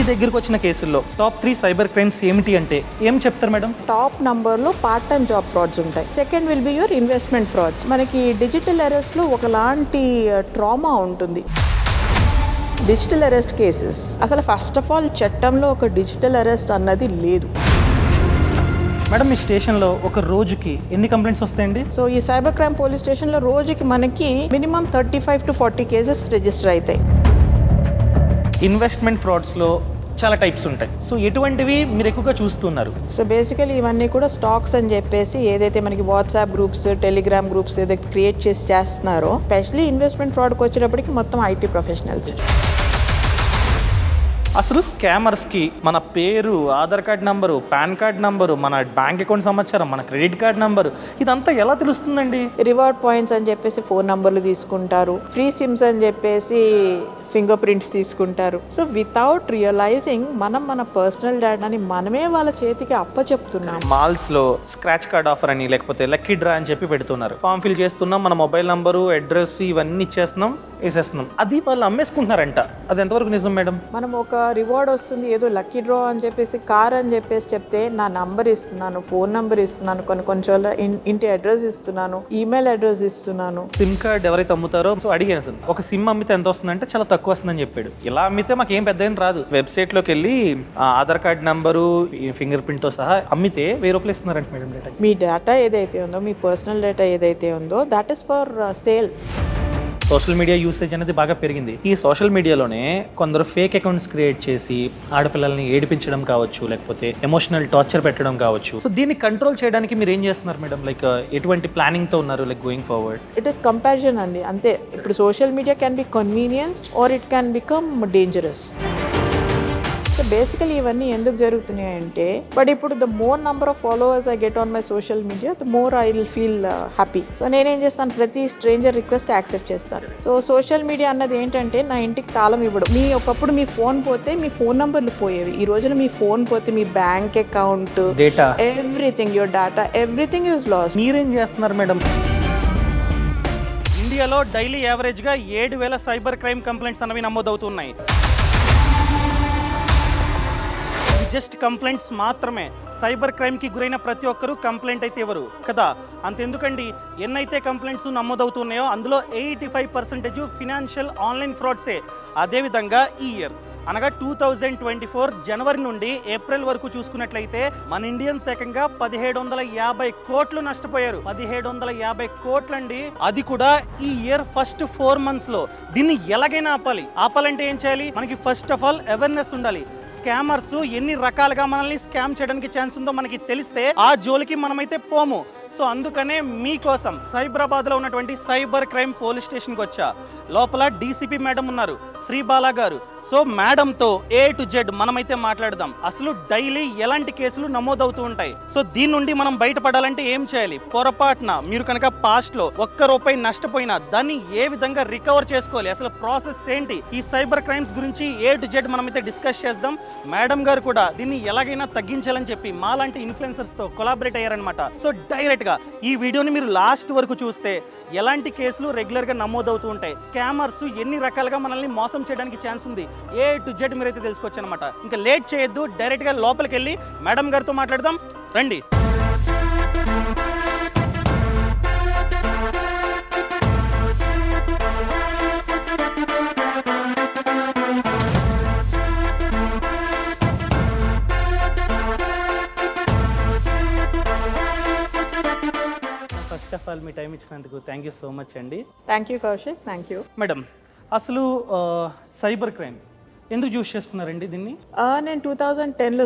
దగ్గరకు వచ్చిన కేసుల్లో టాప్ 3 సైబర్ క్రైమ్స్ ఏమిటి అంటే ఏం చెప్తారు మేడం? టాప్ నంబర్లో పార్ట్ టైం జాబ్ ఫ్రాడ్స్ ఉంటాయి. Second will be your investment frauds. మనకి డిజిటల్ అరెస్ట్లో ఒకలాంటి ట్రామా ఉంటుంది. డిజిటల్ అరెస్ట్ కేసెస్ అసలు ఫస్ట్ ఆఫ్ ఆల్ చట్టంలో ఒక డిజిటల్ అరెస్ట్ అన్నది లేదు. మేడం మీ స్టేషన్లో ఒక రోజుకి ఎన్ని కంప్లైంట్స్ వస్తాయండి? సో ఈ సైబర్ క్రైమ్ పోలీస్ స్టేషన్లో రోజుకి మనకి మినిమం 35 to 40 కేసెస్ రిజిస్టర్ అవుతాయి. ఇన్వెస్ట్మెంట్ ఫ్రాడ్స్లో చాలా టైప్స్ ఉంటాయి. సో ఎటువంటివి మీరు ఎక్కువగా చూస్తున్నారు? సో బేసికలీ ఇవన్నీ కూడా స్టాక్స్ అని చెప్పేసి ఏదైతే మనకి వాట్సాప్ గ్రూప్స్, టెలిగ్రామ్ గ్రూప్స్ ఏదైతే క్రియేట్ చేసి చేస్తున్నారో, స్పెషలీ ఇన్వెస్ట్మెంట్ ఫ్రాడ్కి వచ్చేటప్పటికి మొత్తం ఐటీ ప్రొఫెషనల్స్. అసలు స్కామర్స్కి మన పేరు, Aadhaar card number, pan card number, మన బ్యాంక్ అకౌంట్ సమాచారం, మన క్రెడిట్ కార్డ్ నంబరు ఇదంతా ఎలా తెలుస్తుందండి? రివార్డ్ పాయింట్స్ అని చెప్పేసి ఫోన్ నంబర్లు తీసుకుంటారు. ఫ్రీ సిమ్స్ అని చెప్పేసి ఫింగర్ ప్రింట్స్ తీసుకుంటారు. సో వితౌట్ రియలైజింగ్ మనం మన పర్సనల్ డేటాని మనమే వాళ్ళ చేతికి అప్పచెప్తున్నాం. మాల్స్లో స్క్రాచ్ కార్డ్ ఆఫర్ అని లేకపోతే లక్కీ డ్రా అని చెప్పి పెడుతున్నారు. ఫామ్ ఫిల్ చేస్తున్నాం, మన మొబైల్ నంబరు, అడ్రస్ ఇవన్నీ ఇచ్చేస్తున్నాం, వేసేస్తున్నాం. అది వాళ్ళు అమ్మేసుకుంటున్నారంట. అది ఎంతవరకు నిజం మేడం? మనం ఒక రివార్డ్ వస్తుంది, ఏదో లక్కీ డ్రా అని చెప్పేసి కార్ అని చెప్పేసి చెప్తే నా నంబర్ ఇస్తున్నాను, ఫోన్ నంబర్ ఇస్తున్నాను, కొన్ని చోట్ల ఇంటి అడ్రస్ ఇస్తున్నాను, ఈమెయిల్ అడ్రస్ ఇస్తున్నాను. సిమ్ కార్డ్ ఎవరైతే అమ్ముతారో సో అడిగాను సార్, ఒక సిమ్ అమ్మితే ఎంత వస్తుందంటే చాలా తక్కువ వస్తుందని చెప్పాడు. ఇలా అమ్మితే మాకు ఏం పెద్ద ఏం రాదు. వెబ్సైట్లోకి వెళ్ళి ఆధార్ కార్డ్ నంబరు, ఫింగర్ ప్రింట్తో సహా అమ్మితే 1000 రూపాయలు ఇస్తున్నారంట మేడం డేటా. మీ డేటా ఏదైతే ఉందో, మీ పర్సనల్ డేటా ఏదైతే ఉందో that is for sale. Social media usage అనేది బాగా పెరిగింది. ఈ సోషల్ మీడియాలోనే కొందరు ఫేక్ అకౌంట్స్ క్రియేట్ చేసి ఆడపిల్లల్ని ఏడిపించడం కావచ్చు, లేకపోతే ఎమోషనల్ టార్చర్ పెట్టడం కావచ్చు. సో దీన్ని కంట్రోల్ చేయడానికి మీరు ఏం చేస్తున్నారు మేడం? లైక్ ఎటువంటి ప్లానింగ్ తో ఉన్నారు like going forward? It is comparison అండి, అంతే. ఇప్పుడు social media can be convenience or it can become dangerous. So basically ఇవన్నీ ఎందుకు జరుగుతున్నాయి అంటే, బట్ ఇప్పుడు the more number of followers I get on my social media, the more I will feel happy. So నేనేం చేస్తాను, ప్రతి stranger request accept చేస్తాను. So social media అన్నది ఏంటంటే నా ఇంటికి తాళం ఇవ్వడం. ఒకప్పుడు మీ ఫోన్ పోతే మీ ఫోన్ నంబర్లు పోయేవి. ఈ రోజున మీ ఫోన్ పోతే మీ bank account, data, everything, your data, everything is lost. మీరేం చేస్తున్నారు మేడం? ఇండియాలో డైలీ యావరేజ్గా 7,000 సైబర్ క్రైమ్ కంప్లైంట్స్ అనేవి నమోదవుతున్నాయి. జస్ట్ కంప్లైంట్స్ మాత్రమే. సైబర్ క్రైమ్కి గురైన ప్రతి ఒక్కరూ కంప్లైంట్ అయితే ఇవ్వరు కదా. అంతెందుకండి, ఎన్నైతే కంప్లైంట్స్ నమోదవుతున్నాయో అందులో 85% ఫినాన్షియల్ ఆన్లైన్ ఫ్రాడ్సే. అదేవిధంగా ఈ ఇయర్ అనగా 2024 జనవరి నుండి ఏప్రిల్ వరకు చూసుకున్నట్లయితే మన ఇండియన్స్ ఏకంగా 1750 కోట్లు నష్టపోయారు. 1750 కోట్లండి. అది కూడా ఈ ఇయర్ ఫస్ట్ 4 months లో. దీన్ని ఎలాగైనా ఆపాలంటే ఏం చేయాలి? మనకి ఫస్ట్ ఆఫ్ ఆల్ అవేర్నెస్ ఉండాలి. స్కామర్స్ ఎన్ని రకాలుగా మనల్ని స్కామ్ చేయడానికి ఛాన్స్ ఉందో మనకి తెలిస్తే ఆ జోలికి మనమైతే పోము. సో అందుకనే మీకోసం సైబరాబాద్ లో ఉన్నటువంటి సైబర్ క్రైమ్ పోలీస్ స్టేషన్కి వచ్చా. లోపల డీసీపీ మేడం ఉన్నారు, శ్రీబాలా గారు. సో మేడంతో A to Z మనమైతే మాట్లాడదాం. అసలు డైలీ ఎలాంటి కేసులు నమోదవుతూ ఉంటాయి, సో దీని నుండి మనం బయటపడాలంటే ఏం చేయాలి, పొరపాటున మీరు కనుక పాస్ట్ లో ₹1 నష్టపోయినా దాన్ని ఏ విధంగా రికవర్ చేసుకోవాలి, అసలు ప్రాసెస్ ఏంటి, ఈ సైబర్ క్రైమ్స్ గురించి A to Z మనమైతే డిస్కస్ చేద్దాం. మేడం గారు కూడా దీన్ని ఎలాగైనా తగ్గించాలని చెప్పి మాలాంటి ఇన్ఫ్లుయెన్సర్స్ తో కొలాబరేట్ అయ్యారనమాట. సో డైరెక్ట్ గా ఈ వీడియోని మీరు లాస్ట్ వరకు చూస్తే ఎలాంటి కేసులు రెగ్యులర్ గా నమోదవుతూ ఉంటాయి, స్కామర్స్ ఎన్ని రకాలుగా మనల్ని మోసం చేయడానికి ఛాన్స్ ఉంది, A to Z మీరైతే తెలుసుకోవచ్చు అనమాట. ఇంకా లేట్ చేయొద్దు, డైరెక్ట్ గా లోపలికి వెళ్ళి మేడం గారితో మాట్లాడదాం రండి. ఫస్ట్ ఆఫ్ ఆల్ మీ టైం ఇచ్చినందుకు థ్యాంక్ యూ సో మచ్ అండి. Thank you Kaushik, thank you. Madam అసలు సైబర్ క్రైమ్ ఎందుకు చూస్ చేసుకున్నారండి దీన్ని? నేను 2010లో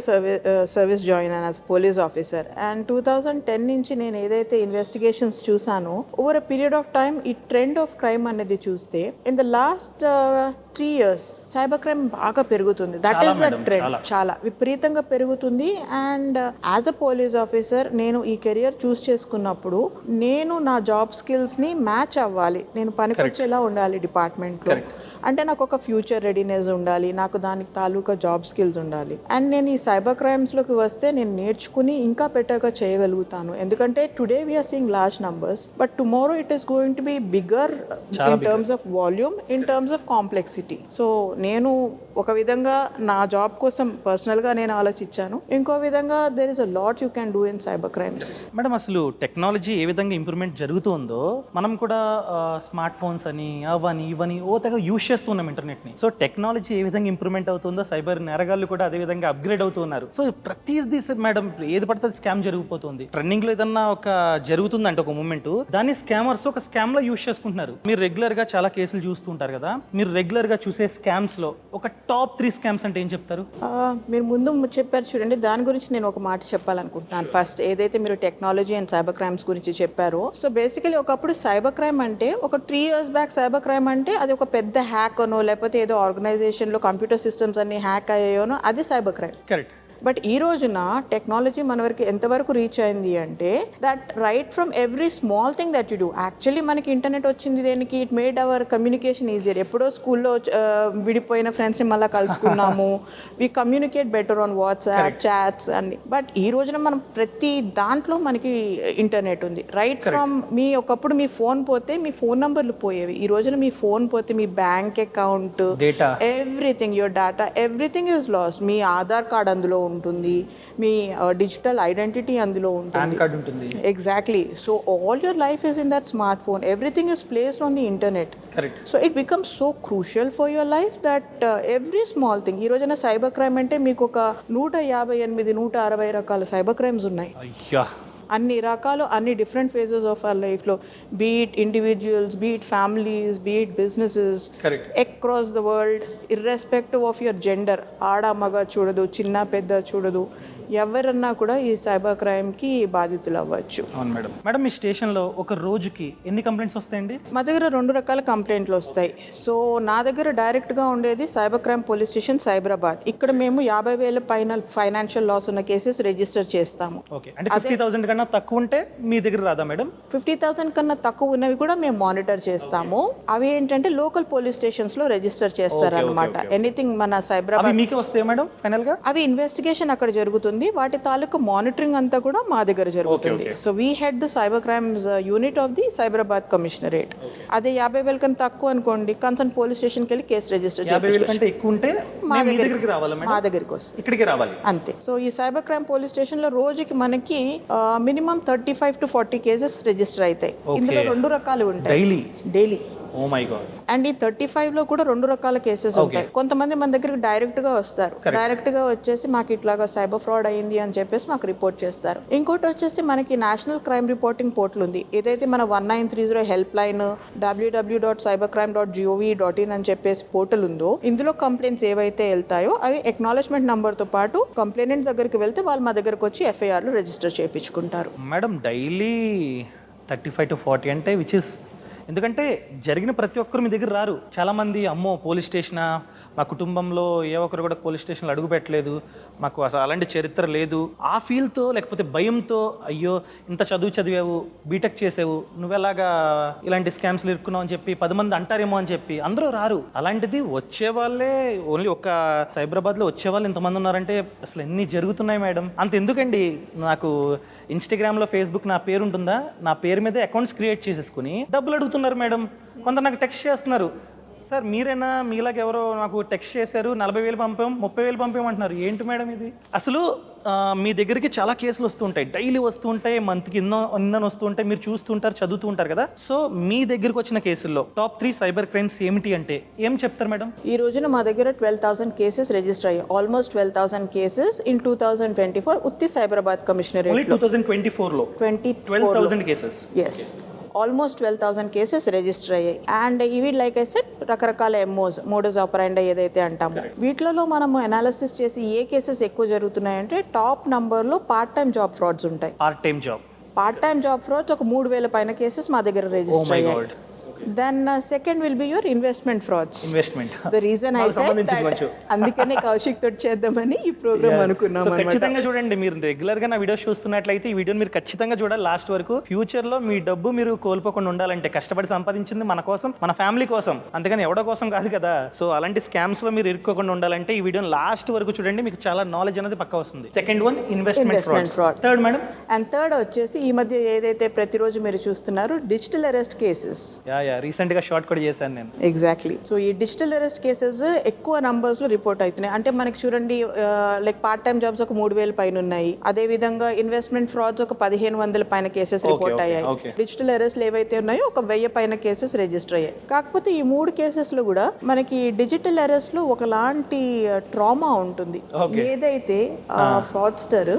సర్వీస్ జాయిన్ అయ్యాను యాజ్ పోలీస్ ఆఫీసర్. అండ్ 2010 నుంచి నేను ఏదైతే ఇన్వెస్టిగేషన్స్ చూసానో, over a period of time ఈ ట్రెండ్ ఆఫ్ క్రైమ్ అనేది చూస్తే in the last 3 years cyber crime బాగా పెరుగుతుంది. దట్ ఈస్ ద ట్రెండ్, చాలా విపరీతంగా పెరుగుతుంది. And as a police officer నేను ఈ కెరియర్ చూస్ చేసుకున్నప్పుడు నేను నా జాబ్ స్కిల్స్ ని మ్యాచ్ అవ్వాలి, నేను పనికొచ్చేలా ఉండాలి డిపార్ట్మెంట్ లో. అంటే నాకు ఒక ఫ్యూచర్ రెడీనెస్ ఉండాలి, నాకు దానికి తాలూకా జాబ్ స్కిల్స్ ఉండాలి. అండ్ నేను ఈ సైబర్ క్రైమ్స్లోకి వస్తే నేను నేర్చుకుని ఇంకా బెటర్గా చేయగలుగుతాను. ఎందుకంటే today we're seeing large numbers, but tomorrow it is going to be bigger in terms of volume, in terms of complexity. Necessity. So నేను ఒక విధంగా నా జాబ్ కోసం పర్సనల్గా నేను ఆలోచించాను, ఇంకో విధంగా there is a lot you can do in cyber crimes. Madam అసలు టెక్నాలజీ ఏ విధంగా ఇంప్రూవ్మెంట్ జరుగుతుందో మనం కూడా స్మార్ట్ ఫోన్స్ అని అవని ఇవని తెగ యూజ్ చేస్తున్నాం ఇంటర్నెట్ని. సో టెక్నాలజీ ఏ విధంగా ఇంప్రూవ్మెంట్ అవుతుందో సైబర్ నేరగాళ్ళు కూడా అదే విధంగా అప్గ్రేడ్ అవుతున్నారు. సో ప్రతిదీ మేడం ఏది పడితే స్కామ్ జరిగిపోతుంది. ట్రెండింగ్ లో ఏదన్నా ఒక జరుగుతుందంటే ఒక మూమెంట్, దాన్ని స్కామర్స్ ఒక స్కామ్ లో యూజ్ చేసుకుంటున్నారు. మీరు రెగ్యులర్ గా చాలా కేసులు చూస్తుంటారు కదా, మీరు రెగ్యులర్ గా చూసే స్కామ్స్ లో ఒక టాప్ 3 స్కామ్స్ అంటే ఏం చెప్తారు? మీరు ముందు చెప్పారు చూడండి, దాని గురించి నేను ఒక మాట చెప్పాలనుకుంటున్నాను. ఫస్ట్ ఏదైతే మీరు టెక్నాలజీ అండ్ సైబర్ క్రైమ్స్ గురించి చెప్పారో, సో బేసికలీ ఒకప్పుడు సైబర్ క్రైమ్ అంటే ఒక 3 years బ్యాక్ సైబర్ క్రైమ్ అంటే అది ఒక పెద్ద హ్యాక్ అనో లేకపోతే ఏదో ఆర్గనైజేషన్లో కంప్యూటర్ సిస్టమ్స్ అన్ని హ్యాక్ అయ్యాయోనో అది సైబర్ క్రైమ్. కరెక్ట్. బట్ ఈ రోజున టెక్నాలజీ మన వరకు ఎంతవరకు రీచ్ అయింది అంటే that right from every small thing that you do. Actually మనకి ఇంటర్నెట్ వచ్చింది దేనికి? It made our communication easier. ఎప్పుడో స్కూల్లో విడిపోయిన ఫ్రెండ్స్ని మళ్ళీ కలుసుకున్నాము, we communicate better on WhatsApp chats అన్ని. బట్ ఈ రోజున మనం ప్రతి దాంట్లో మనకి ఇంటర్నెట్ ఉంది. రైట్ ఫ్రమ్ మీ ఒకప్పుడు మీ ఫోన్ పోతే మీ ఫోన్ నంబర్లు పోయేవి, ఈ రోజున మీ ఫోన్ పోతే మీ bank account, data, everything, your data, everything is lost. మీ ఆధార్ కార్డ్ అందులో ఉంటుంది, మీ డిజిటల్ ఐడెంటిటీ అందులో ఉంటుంది. Exactly. So all your life is in that smart phone. Everything is placed on the internet. So it becomes so crucial for your life that every small thing. ఈ రోజున cyber crime అంటే మీకు ఒక 158 160 రకాల cyber crimes ఉన్నాయి. అన్ని రకాలు, అన్ని డిఫరెంట్ ఫేజెస్ ఆఫ్ అవర్ లైఫ్లో, beat individuals, beat families, beat businesses across the world, irrespective of your gender. ఆడ మగ చూడదు, చిన్న పెద్ద చూడదు, ఎవరన్నా కూడా ఈ సైబర్ క్రైమ్కి బాధితులు అవ్వచ్చు. అవును మేడం. మేడం మీ స్టేషన్లో ఒక రోజుకి ఎన్ని కంప్లైంట్స్ వస్తాయండి? మా దగ్గర 2 రకాల కంప్లైంట్లు వస్తాయి. సో నా దగ్గర డైరెక్ట్గా ఉండేది cyber crime police station Cyberabad. ఇక్కడ మేము 50,000 పైన ఫైనాన్షియల్ లాస్ ఉన్న కేసెస్ రిజిస్టర్ చేస్తాము. ఓకే, అంటే 50,000 కన్నా తక్కువ ఉంటే మీ దగ్గర రాదా మేడం? 50,000 కన్నా తక్కువ ఉన్నవి కూడా మేము మానిటర్ చేస్తాము. అవి ఏంటంటే లోకల్ పోలీస్ స్టేషన్స్లో రిజిస్టర్ చేస్తారనమాట. ఎనీథింగ్ మన సైబరాబాద్ మీకే వస్తాయి మేడం ఫైనల్గా? అవి ఇన్వెస్టిగేషన్ అక్కడ జరుగుతుంది, వాటి తాలూకు మానిటరింగ్ అంతా కూడా మా దగ్గర జరుగుతుంది. So we had the cyber crimes unit of the Cyberabad commissionerate. అదే 50,000 కన్నా తక్కువ అనుకోండి, కన్సర్న్ పోలీస్ స్టేషన్కి వెళ్ళి కేసు రిజిస్టర్ చేయాలి. 50,000 కంటే ఎక్కువ ఉంటే మా దగ్గరికి వస్తుంది, ఇక్కడికి రావాలి అంతే. సో ఈ సైబర్ క్రైమ్ పోలీస్ స్టేషన్లో రోజుకి మనకి మినిమం 35 to 40 కేసెస్ రిజిస్టర్ అవుతాయి. ఇందులో 2 రకాలు ఉంటాయి daily. Oh my god. And ఈ 35లో కూడా 2 రకాల కేసెస్ ఉంటాయి. కొంతమంది మన దగ్గరికి డైరెక్ట్గా వస్తారు, డైరెక్ట్గా వచ్చేసి మాకు ఇట్లాగా సైబర్ ఫ్రాడ్ అయ్యింది అని చెప్పేసి మాకు రిపోర్ట్ చేస్తారు. ఇంకోటి వచ్చేసి మనకి నేషనల్ క్రైమ్ రిపోర్టింగ్ పోర్టల్ ఉంది. ఏదైతే మన 1930 హెల్ప్ లైన్ www.cybercrime.gov.in అని చెప్పేసి పోర్టల్ ఉందో, ఇందులో కంప్లైంట్స్ ఏవైతే వెళ్తాయో అవి ఎక్నాలజ్మెంట్ నంబర్తో పాటు కంప్లైంట్ దగ్గరికి వెళ్తే వాళ్ళు మా దగ్గరకు వచ్చి FIRలు రిజిస్టర్ చేయించుకుంటారు. మేడం డైలీ 35 to 40 అంటే విచ్ ఇస్, ఎందుకంటే జరిగిన ప్రతి ఒక్కరు మీ దగ్గర రారు. చాలామంది అమ్మో పోలీస్ స్టేషనా, మా కుటుంబంలో ఏ ఒక్కరు కూడా పోలీస్ స్టేషన్లో అడుగు పెట్టలేదు, మాకు అసలు అలాంటి చరిత్ర లేదు, ఆ ఫీల్తో లేకపోతే భయంతో అయ్యో ఇంత చదివావు, బీటెక్ చేసావు, నువ్వెలాగా ఇలాంటి స్కామ్స్లో ఇరుక్కున్నావు అని చెప్పి 10 మంది అంటారేమో అని చెప్పి అందరూ రారు. అలాంటిది వచ్చేవాళ్ళే ఓన్లీ ఒక సైబరాబాద్లో వచ్చేవాళ్ళు ఇంతమంది ఉన్నారంటే అసలు ఎన్ని జరుగుతున్నాయి మేడం. అంత ఎందుకండి, నాకు ఇన్స్టాగ్రామ్లో ఫేస్బుక్ నా పేరు ఉంటుందా, నా పేరు మీద అకౌంట్స్ క్రియేట్ చేసేసుకుని డబ్బులు అడుగుతున్నారు మేడం. కొందరు నాకు టెక్స్ట్ చేస్తున్నారు, సార్ మీరేనా, మీలాగా ఎవరో నాకు టెక్స్ట్ చేశారు, 40,000 పంపాం, 30,000 పంపామంటున్నారు. ఏంటి మేడం ఇది? అసలు మీ దగ్గరికి చాలా కేసులు వస్తుంటాయి, డైలీ వస్తుంటాయి, మంత్కి ఎన్నో వస్తుంటాయి, మీరు చూస్తుంటారు, చదువుతూ ఉంటారు కదా. సో మీ దగ్గరికి వచ్చిన కేసుల్లో టాప్ 3 సైబర్ క్రైమ్స్ ఏమిటి అంటే ఏం చెప్తారు మేడం? ఈ రోజున మా దగ్గర 12,000 కేసెస్ రిజిస్టర్ అయ్యాయి. ఆల్మోస్ట్ 12,000 కేసెస్ ఇన్ 2024 ఉత్తి సైబరాబాద్ కమిషనరేట్. 2024లో 12,000 cases. Yes, almost 12,000 cases register అయ్యాయి. అండ్ ఇవి లైక్ ఐ సెడ్ రకరకాల మోడస్ ఆపరెండా ఏదైతే అంటామో, వీటిలో మనము అనాలిసిస్ చేసి ఏ కేసెస్ ఎక్కువ జరుగుతున్నాయంటే టాప్ నంబర్లో పార్ట్ టైం జాబ్ ఫ్రాడ్స్ ఉంటాయి. పార్ట్ టైం జాబ్ ఫ్రాడ్స్ ఒక 3,000 పైన కేసెస్ మా దగ్గర రిజిస్టర్ అయ్యాయి. Then second will be your investment frauds. The reason I said that అందుకనే కౌశిక్ తోటి చేద్దామని ఈ ప్రోగ్రామ్ అనుకున్నాం. ఖచ్చితంగా చూడండి, మీరు రెగ్యులర్ గా నా వీడియోస్ చూస్తున్నట్లయితే ఈ వీడియోని మీరు ఖచ్చితంగా చూడాలి లాస్ట్ వరకు. ఫ్యూచర్ లో మీ డబ్బు మీరు కోల్పోకుండా ఉండాలంటే కష్టపడి సంపాదించింది మన కోసం, మన ఫ్యామిలీ కోసం, అంతేగాని ఎవడో కోసం కాదు కదా. సో అలాంటి స్కామ్స్ లో మీరు ఇరుక్కోకుండా ఉండాలంటే ఈ వీడియోని లాస్ట్ వరకు చూడండి, మీకు చాలా నాలెడ్జ్ అనేది పక్కా వస్తుంది. Second one investment fraud. Third madam? And third వచ్చేసి ఈ మధ్య ఏదైతే ప్రతిరోజు మీరు చూస్తున్నారు డిజిటల్ అరెస్ట్ కేసెస్. రీసెంట్ గా షార్ట్ కూడా చేశాను నేను. ఎగ్జాక్ట్లీ. సో ఈ డిజిటల్ అరెస్ట్ కేసెస్ ఎక్కువ నంబర్స్ లో రిపోర్ట్ అవుతున్నాయి. అంటే మనకి చూడండి, లైక్ పార్ట్ టైం జాబ్స్ ఒక 3,000 పైన ఉన్నాయి. అదే విధంగా ఇన్వెస్ట్మెంట్ ఫ్రాడ్స్ ఒక 1,500 పైన కేసెస్ రిపోర్ట్ అయ్యాయి. డిజిటల్ అరెస్ట్లు ఏవైతే ఉన్నాయో ఒక 1,000 పైన కేసెస్ రిజిస్టర్ అయ్యాయి. కాకపోతే ఈ 3 కేసెస్ లో కూడా మనకి డిజిటల్ అరెస్ట్ లో ఒకలాంటి ట్రామా ఉంటుంది. ఏదైతే ఫ్రాడ్స్టర్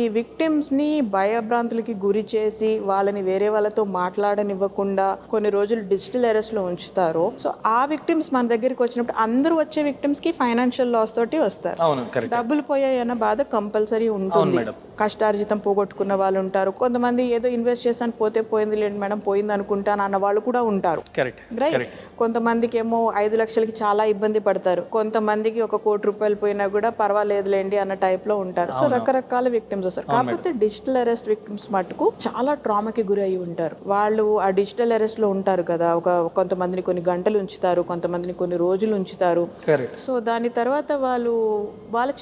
ఈ విక్టిమ్స్ ని భయభ్రాంతులకి గురి చేసి వాళ్ళని వేరే వాళ్ళతో మాట్లాడనివ్వకుండా కొన్ని రోజులు డిజిటల్ అరెస్ట్ లో ఉంచుతారో, సో ఆ విక్టిమ్స్ మన దగ్గరికి వచ్చినప్పుడు అందరూ వచ్చే విక్టిమ్స్ కి ఫైనాన్షియల్ లాస్ తోటి వస్తారు. డబ్బులు పోయాయన్న బాధ కంపల్సరీ ఉంటుంది. కష్టార్జితం పోగొట్టుకున్న వాళ్ళు ఉంటారు. కొంతమంది ఏదో ఇన్వెస్ట్ చేశాను పోతే పోయింది లేండి మేడం, పోయింది అనుకుంటాను అన్న వాళ్ళు కూడా ఉంటారు. రైట్. కొంతమందికి ఏమో 5 లక్షలకి చాలా ఇబ్బంది పడతారు. కొంతమందికి 1 కోటి రూపాయలు పోయినా కూడా పర్వాలేదులేండి అన్న టైప్ లో ఉంటారు. సో రకరకాల విక్టిమ్స్ వస్తారు. కాకపోతే డిజిటల్ అరెస్ట్ విక్టిమ్స్ మటుకు చాలా ట్రామాకి గురి అయి ఉంటారు. వాళ్ళు ఆ డిజిటల్ అరెస్ట్ లో ఉంటారు కదా, కొంతమందిని కొన్ని గంటలు ఉంచుతారు, కొంతమందిని కొన్ని రోజులు ఉంచుతారు. సో దాని తర్వాత వాళ్ళు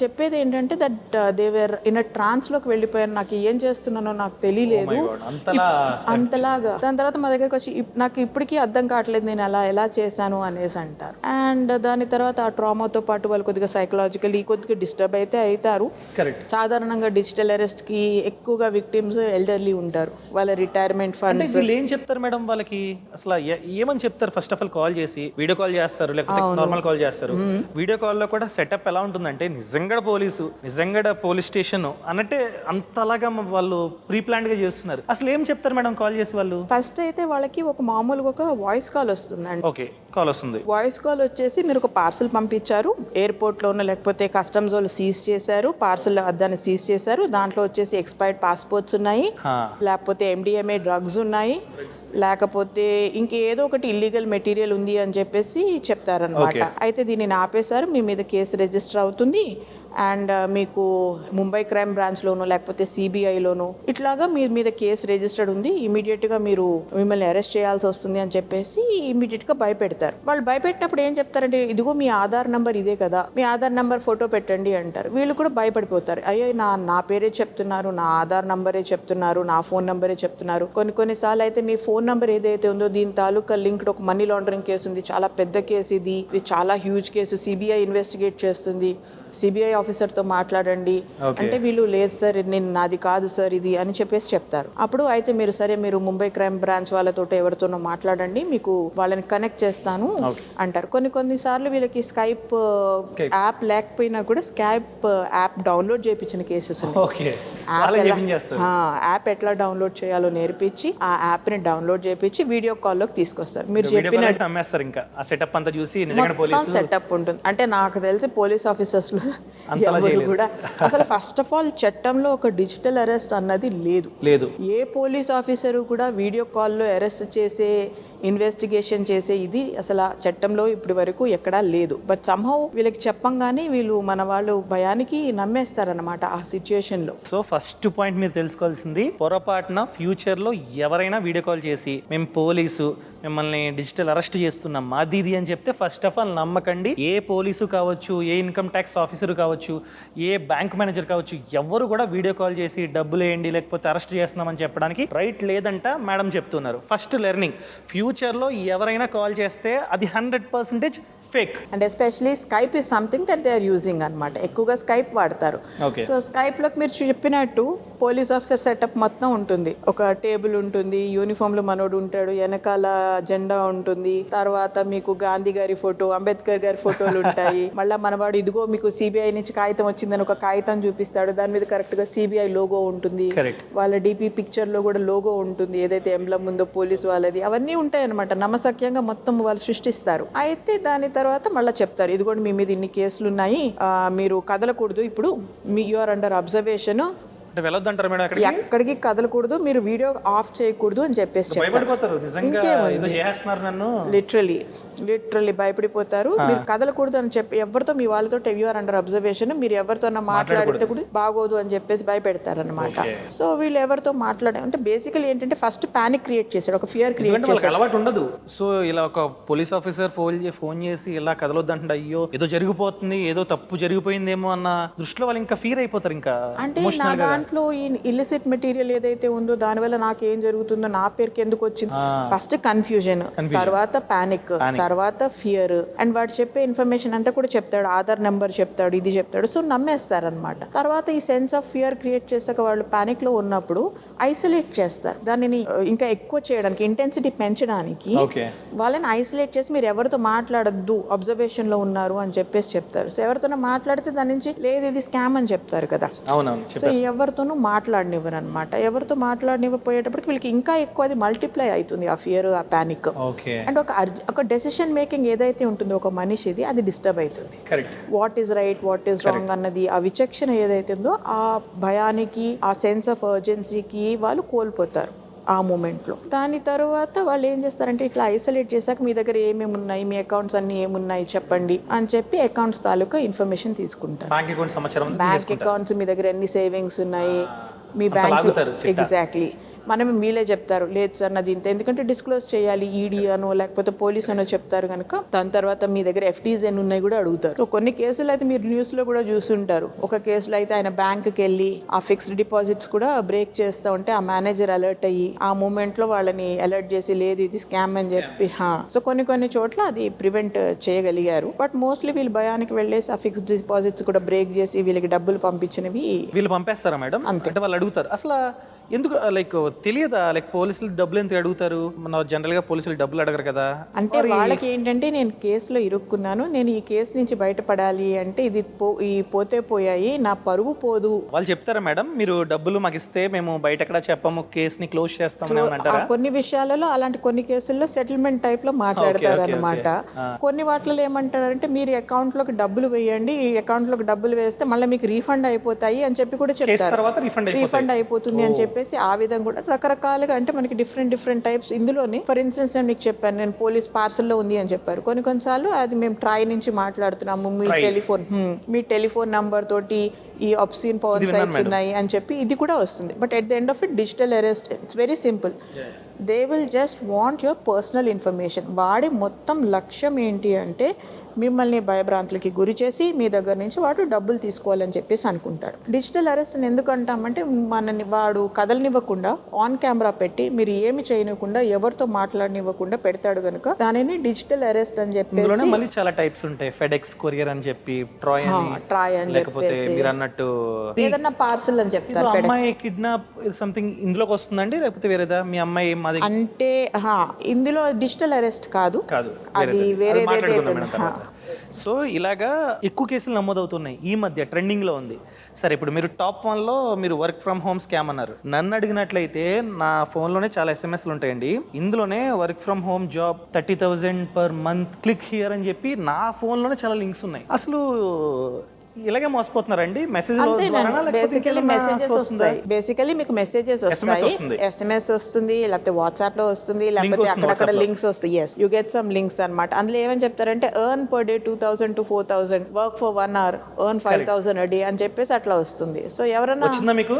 చెప్పేది ఏంటంటే దట్ దేవర్ ఇన్ అ ట్రాన్స్ లోకి వెళ్ళిపోయారు, నాకు ఏం చేస్తున్నానో నాకు తెలియలేదు అంతలాగా. దాని తర్వాత మా దగ్గరకు వచ్చి నాకు ఇప్పటికీ అర్థం కావట్లేదు నేను ఎలా చేశాను అనేసి అంటారు. అండ్ దాని తర్వాత ఆ ట్రామాతో పాటు వాళ్ళు కొద్దిగా సైకలాజికల్లీ కొద్దిగా డిస్టర్బ్ అయితే అవుతారు. సాధారణంగా డిజిటల్ అరెస్ట్ కి ఎక్కువగా విక్టిమ్స్ ఎల్డర్లీ ఉంటారు. వాళ్ళ రిటైర్మెంట్ ఫండ్స్. ఏం చెప్తారు మేడం వాళ్ళకి అసలు, ఏమని చెప్తారు? ఫస్ట్ ఆఫ్ ఆల్ కాల్ చేసి వీడియో కాల్ చేస్తారు, లేకపోతే నార్మల్ కాల్ చేస్తారు. వీడియో కాల్ లో కూడా సెటప్ ఎలా ఉంటుందంటే నిజంగా పోలీస్ స్టేషన్ అన్నట్టే అంతలాగా వాళ్ళు ప్రీ ప్లాన్డ్ గా చేస్తున్నారు. అసలు ఏం చెప్తారు మేడం కాల్ చేసి వాళ్ళు? ఫస్ట్ అయితే వాళ్ళకి ఒక మామూలుగా ఒక వాయిస్ కాల్ వస్తుందండి. ఓకే, కాల్ వస్తుంది. వాయిస్ కాల్ వచ్చేసి మీరు ఒక పార్సల్ పంపించారు, ఎయిర్పోర్ట్ లోనో లేకపోతే కస్టమ్స్ వాళ్ళు సీజ్ చేశారు, పార్సల్ దాన్ని సీజ్ చేశారు, దాంట్లో వచ్చేసి ఎక్స్పైర్డ్ పాస్పోర్ట్స్ ఉన్నాయి, లేకపోతే MDMA డ్రగ్స్ ఉన్నాయి, లేకపోతే ఇంకేదో ఒకటి ఇల్లీగల్ మెటీరియల్ ఉంది అని చెప్పేసి చెప్తారనమాట. అయితే దీనిని ఆపేశారు, మీ మీద కేసు రిజిస్టర్ అవుతుంది అండ్ మీకు ముంబై క్రైమ్ బ్రాంచ్లోనో లేకపోతే CBIలోనో ఇట్లాగా మీ మీద కేసు రిజిస్టర్డ్ ఉంది, ఇమీడియట్గా మీరు మిమ్మల్ని అరెస్ట్ చేయాల్సి వస్తుంది అని చెప్పేసి ఇమీడియట్గా భయపెడతారు. వాళ్ళు భయపెట్టినప్పుడు ఏం చెప్తారంటే, ఇదిగో మీ ఆధార్ నంబర్ ఇదే కదా, మీ ఆధార్ నంబర్ ఫోటో పెట్టండి అంటారు. వీళ్ళు కూడా భయపడిపోతారు. అయ్యో నా పేరే చెప్తున్నారు, నా ఆధార్ నంబరే చెప్తున్నారు, నా ఫోన్ నంబరే చెప్తున్నారు. కొన్నిసార్లు అయితే మీ ఫోన్ నంబర్ ఏదైతే ఉందో దీని తాలూకా లింక్డ్ ఒక మనీ లాండరింగ్ కేసు ఉంది, చాలా పెద్ద కేసు, ఇది చాలా హ్యూజ్ కేసు, CBI ఇన్వెస్టిగేట్ చేస్తుంది, CBI ఆఫీసర్తో మాట్లాడండి అంటే వీళ్ళు లేదు సార్ నాది కాదు సార్ ఇది అని చెప్పేసి చెప్తారు. అప్పుడు అయితే మీరు ముంబై క్రైమ్ బ్రాంచ్ వాళ్ళతో ఎవరితోనో మాట్లాడండి, మీకు వాళ్ళని కనెక్ట్ చేస్తాను అంటారు. కొన్నిసార్లు వీళ్ళకి స్కైప్ యాప్ లేకపోయినా కూడా స్కైప్ యాప్ డౌన్లోడ్ చేయించిన కేసెస్ ఉన్నాయి. యాప్ ఎట్లా డౌన్లోడ్ చేయాలో నేర్పించి ఆ యాప్ ని డౌన్లోడ్ చేయించి వీడియో కాల్లోకి తీసుకొస్తారు. మీరు చెప్పినట్టు సెటప్ ఉంటుంది. అంటే నాకు తెలిసి పోలీస్ ఆఫీసర్స్ కూడా అసలు ఫస్ట్ ఆఫ్ ఆల్ చట్టంలో ఒక డిజిటల్ అరెస్ట్ అన్నది లేదు. ఏ పోలీస్ ఆఫీసరు కూడా వీడియో కాల్లో అరెస్ట్ చేసే ఇన్వెస్టిగేషన్ చేసే ఇది అసలు చట్టంలో ఇప్పటి వరకు ఎక్కడా లేదు. బట్ సమ్హౌ వీళ్ళకి చెప్పంగానే వీళ్ళు మన వాళ్ళు భయానికి నమ్మేస్తారనమాట ఆ సిచ్యుయేషన్ లో. సో ఫస్ట్ పాయింట్ మీరు తెలుసుకోవాల్సింది, పొరపాటున ఫ్యూచర్ లో ఎవరైనా వీడియో కాల్ చేసి మేము పోలీసు మిమ్మల్ని డిజిటల్ అరెస్ట్ చేస్తున్నాం మాది అని చెప్తే ఫస్ట్ ఆఫ్ ఆల్ నమ్మకండి. ఏ పోలీసు కావచ్చు, ఏ ఇన్కమ్ ట్యాక్స్ ఆఫీసర్ కావచ్చు, ఏ బ్యాంక్ మేనేజర్ కావచ్చు, ఎవరు కూడా వీడియో కాల్ చేసి డబ్బులు వేయండి లేకపోతే అరెస్ట్ చేస్తున్నామని చెప్పడానికి రైట్ లేదంట మేడం చెప్తున్నారు. ఫస్ట్ లెర్నింగ్, ఫ్యూచర్లో ఎవరైనా కాల్ చేస్తే అది 100% fake. And especially Skype is something that they are using అనమాట. ఎక్కువగా స్కైప్ వాడతారు. సో స్కైప్లోకి మీరు చెప్పినట్టు పోలీస్ ఆఫీసర్ సెటప్ మొత్తం ఉంటుంది. ఒక టేబుల్ ఉంటుంది, యూనిఫామ్లో మనోడు ఉంటాడు, వెనకాల జెండా ఉంటుంది, తర్వాత మీకు గాంధీ గారి ఫోటో, అంబేద్కర్ గారి ఫోటోలు ఉంటాయి. మళ్ళీ మనవాడు ఇదిగో మీకు CBI నుంచి కాగితం వచ్చిందని ఒక కాగితం చూపిస్తాడు, దాని మీద కరెక్ట్గా CBI లోగో ఉంటుంది, వాళ్ళ DP పిక్చర్లో కూడా లోగో ఉంటుంది, ఏదైతే ఎంబ్లమ్ ఉందో పోలీస్ వాళ్ళది, అవన్నీ ఉంటాయి అనమాట. నమ్మసక్యంగా మొత్తం వాళ్ళు సృష్టిస్తారు. అయితే దాని తర్వాత మళ్ళీ చెప్తారు, ఇదిగోండి మీ మీద ఇన్ని కేసులు ఉన్నాయి, మీరు కదలకూడదు, ఇప్పుడు యు ఆర్ అండర్ అబ్జర్వేషన్, ఎక్కడికి కదలకూడదు, మీరు వీడియో ఆఫ్ చేయకూడదు అని చెప్పేసి లిటరలీ భయపడిపోతారు. మీరు కదలకూడదు అని చెప్పి ఎవరితో మీ వాళ్ళతో యూఆర్ అండర్ అబ్జర్వేషన్, మీరు ఎవరితో మాట్లాడితే కూడా బాగోదు అని చెప్పేసి భయపెడతారు అనమాట. సో వీళ్ళు ఎవరితో అంటే బేసికలీ ఏంటంటే ఫస్ట్ పానిక్ క్రియేట్ చేశాడు, ఒక ఫియర్ క్రియేట్ చేశాడు. అలవాటు ఉండదు. సో ఇలా ఒక పోలీస్ ఆఫీసర్ ఫోన్ చేసి ఇలా కదలొద్దు అంటే అయ్యో ఏదో జరిగిపోతుంది, ఏదో తప్పు జరిగిపోయిందేమో అన్న దృష్టిలో వాళ్ళు ఇంకా ఫీర్ అయిపోతారు. ఇంకా అంటే దాంట్లో ఈ ఇల్లిసిట్ మెటీరియల్ ఏదైతే ఉందో దానివల్ల నాకు ఏం జరుగుతుందో, నా పేరుకి ఎందుకు వచ్చింది, ఫస్ట్ కన్ఫ్యూజన్, తర్వాత పానిక్, తర్వాత ఫియర్, అండ్ వాడు చెప్పే ఇన్ఫర్మేషన్ అంతా కూడా చెప్తాడు, ఆధార్ నెంబర్ చెప్తాడు, ఇది చెప్తాడు, సో నమ్మేస్తారనమాట. తర్వాత ఈ సెన్స్ ఆఫ్ ఫియర్ క్రియేట్ చేశాక వాళ్ళు పానిక్ లో ఉన్నప్పుడు ఐసోలేట్ చేస్తారు, దానిని ఇంకా ఎక్కువ చేయడానికి, ఇంటెన్సిటీ పెంచడానికి వాళ్ళని ఐసోలేట్ చేసి మీరు ఎవరితో మాట్లాడద్దు, అబ్జర్వేషన్ లో ఉన్నారు అని చెప్పేసి చెప్తారు. సో ఎవరితోనో మాట్లాడితే దాని నుంచి లేదు ఇది స్కామ్ అని చెప్తారు కదా, సో ఎవరితోనూ మాట్లాడనివ్వరు అనమాట. ఎవరితో మాట్లాడనివ్వపోయేటప్పటికి వీళ్ళకి ఇంకా ఎక్కువ అది మల్టిప్లై అవుతుంది, ఆ ఫియర్, ఆ పానిక్. అండ్ ఒక డెసిషన్ మేకింగ్ ఏదైతే ఉంటుందో ఒక మనిషిది, అది డిస్టర్బ్ అవుతుంది. What is right, what is wrong అన్నది, ఆ విచక్షణ ఏదైతే ఉందో ఆ భయానికి, ఆ సెన్స్ ఆఫ్ అర్జెన్సీకి వాళ్ళు కోల్పోతారు ఆ మూమెంట్లో. దాని తర్వాత వాళ్ళు ఏం చేస్తారంటే ఇట్లా ఐసోలేట్ చేశాక మీ దగ్గర ఏమేమి ఉన్నాయి, మీ అకౌంట్స్ అన్ని ఏమున్నాయి చెప్పండి అని చెప్పి అకౌంట్స్ తాలూకా ఇన్ఫర్మేషన్ తీసుకుంటారు. బ్యాంక్ అకౌంట్స్, మీ దగ్గర ఎన్ని సేవింగ్స్ ఉన్నాయి, మీ బ్యాంక్, ఎగ్జాక్ట్లీ. మనం వీళ్ళే చెప్తారు లేదు సార్ నాది ఇంత, ఎందుకంటే డిస్క్లోజ్ చేయాలి, ఈడీ అనో లేకపోతే పోలీస్ అనో చెప్తారు కనుక. దాని తర్వాత మీ దగ్గర ఎఫ్డీస్ ఎన్ని ఉన్నాయి కూడా అడుగుతారు. సో కొన్ని కేసులు అయితే మీరు న్యూస్ లో కూడా చూస్తుంటారు. ఒక కేసులో అయితే ఆయన బ్యాంక్కి వెళ్ళి ఆ ఫిక్స్డ్ డిపాజిట్స్ కూడా బ్రేక్ చేస్తూ ఉంటే ఆ మేనేజర్ అలర్ట్ అయ్యి ఆ మూమెంట్ లో వాళ్ళని అలర్ట్ చేసి లేదు ఇది స్కామ్ అని చెప్పి. సో కొన్ని చోట్ల అది ప్రివెంట్ చేయగలిగారు. బట్ మోస్ట్లీ వీళ్ళు భయానికి వెళ్ళేసి ఆ ఫిక్స్డ్ డిపాజిట్స్ కూడా బ్రేక్ చేసి వీళ్ళకి డబ్బులు పంపించినవి వీళ్ళు పంపేస్తారా మేడం? అంతే, వాళ్ళు అడుగుతారు అసలు ఎందుకు, లైక్ తెలియదా, లైక్ పోలీసులు డబ్బులు ఎందుకు అడుగుతారు? జనరల్ గా పోలీసులు డబ్బులు అడగరు కదా. అంటే వాళ్ళకి ఏంటంటే నేను కేసులో ఇరుక్కున్నాను, నేను ఈ కేసు నుంచి బయటపడాలి అంటే ఇది పోతే పోయాయి, నా పరువు పోదు. వాళ్ళు చెప్తారా మేడం మీరు డబ్బులు మాకు ఇస్తే మేము బయట ఎక్కడ చెప్పము, కేసుని క్లోజ్ చేస్తాము అంటారా? కొన్ని విషయాలలో అలాంటి కొన్ని కేసుల్లో సెటిల్మెంట్ టైప్ లో మాట్లాడతారు అనమాట. కొన్ని వాటిలో ఏమంటారంటే మీరు అకౌంట్ లోకి డబ్బులు వేయండి, ఈ అకౌంట్ లోకి డబ్బులు వేస్తే మళ్ళీ మీకు రీఫండ్ అయిపోతాయి అని చెప్పి కూడా చెప్తారు. రీఫండ్ అయిపోతుంది అని చెప్పి ఆ విధంగా కూడా రకరకాలుగా, అంటే మనకి డిఫరెంట్ టైప్స్. ఇందులోనే ఫర్ ఇన్స్టెన్స్ నేను మీకు చెప్పాను, నేను పోలీస్ పార్సల్లో ఉంది అని చెప్పారు. కొన్నిసార్లు అది మేము ట్రై నుంచి మాట్లాడుతున్నాము, మీ టెలిఫోన్ నంబర్ తోటి ఈ ఆబ్సీన్ పవర్ సైట్స్ ఉన్నాయి అని చెప్పి ఇది కూడా వస్తుంది. But at the end of it digital arrest, it's very simple. They will just want your personal information. వాడి మొత్తం లక్ష్యం ఏంటి అంటే మిమ్మల్ని భయభ్రాంతులకి గురి చేసి మీ దగ్గర నుంచి వాడు డబ్బులు తీసుకోవాలని చెప్పేసి అనుకుంటాడు. డిజిటల్ అరెస్ట్ ఎందుకు అంటామంటే మనని వాడు కదలనివ్వకుండా ఆన్ కెమెరా పెట్టి మీరు ఏమి చేయనివ్వకుండా ఎవరితో మాట్లాడనివ్వకుండా పెడతాడు కనుక దానిని డిజిటల్ అరెస్ట్ అని చెప్పేసి. మళ్ళీ చాలా టైప్స్ ఉంటాయి, ఫెడెక్స్ కొరియర్ అని చెప్పి, ట్రాయ్ అని చెప్పేసి, మీరు అన్నట్టు ఏదన్నా పార్సల్ అని చెప్తారు. అమ్మాయి కిడ్నాప్ సంథింగ్ ఇందులోకి వస్తుందండి, లేకపోతే వేరేదా? మీ అమ్మాయి అంటే ఇందులో డిజిటల్ అరెస్ట్ కాదు, అది వేరేదే. సో ఇలాగా ఎక్కువ కేసులు నమోదవుతున్నాయి ఈ మధ్య, ట్రెండింగ్ లో ఉంది. సరే, ఇప్పుడు మీరు టాప్ 1లో మీరు వర్క్ ఫ్రమ్ హోమ్ స్కామ్ అన్నారు. నన్ను అడిగినట్లయితే నా ఫోన్లోనే చాలా ఎస్ఎంఎస్లు ఉంటాయండి. ఇందులోనే work from home job 30,000 per month, click here అని చెప్పి నా ఫోన్లోనే చాలా లింక్స్ ఉన్నాయి. అసలు ఇలాగే మోసపోతున్నారండి? బేసికలీ మీకు మెసేజెస్ వస్తాయి, SMS వస్తుంది, లేకపోతే వాట్సాప్ లో వస్తుంది, లేకపోతే అక్కడక్కడ లింక్స్ వస్తాయి. యూ గెట్ సమ్ లింక్స్ అన్నమాట. అందులో ఏమని చెప్తారంటే earn per day 2,000 to 4,000, work for 1 hour, earn 5,000 a day అని చెప్పేసి అట్లా వస్తుంది. సో ఎవరన్నా వచ్చిందా మీకు?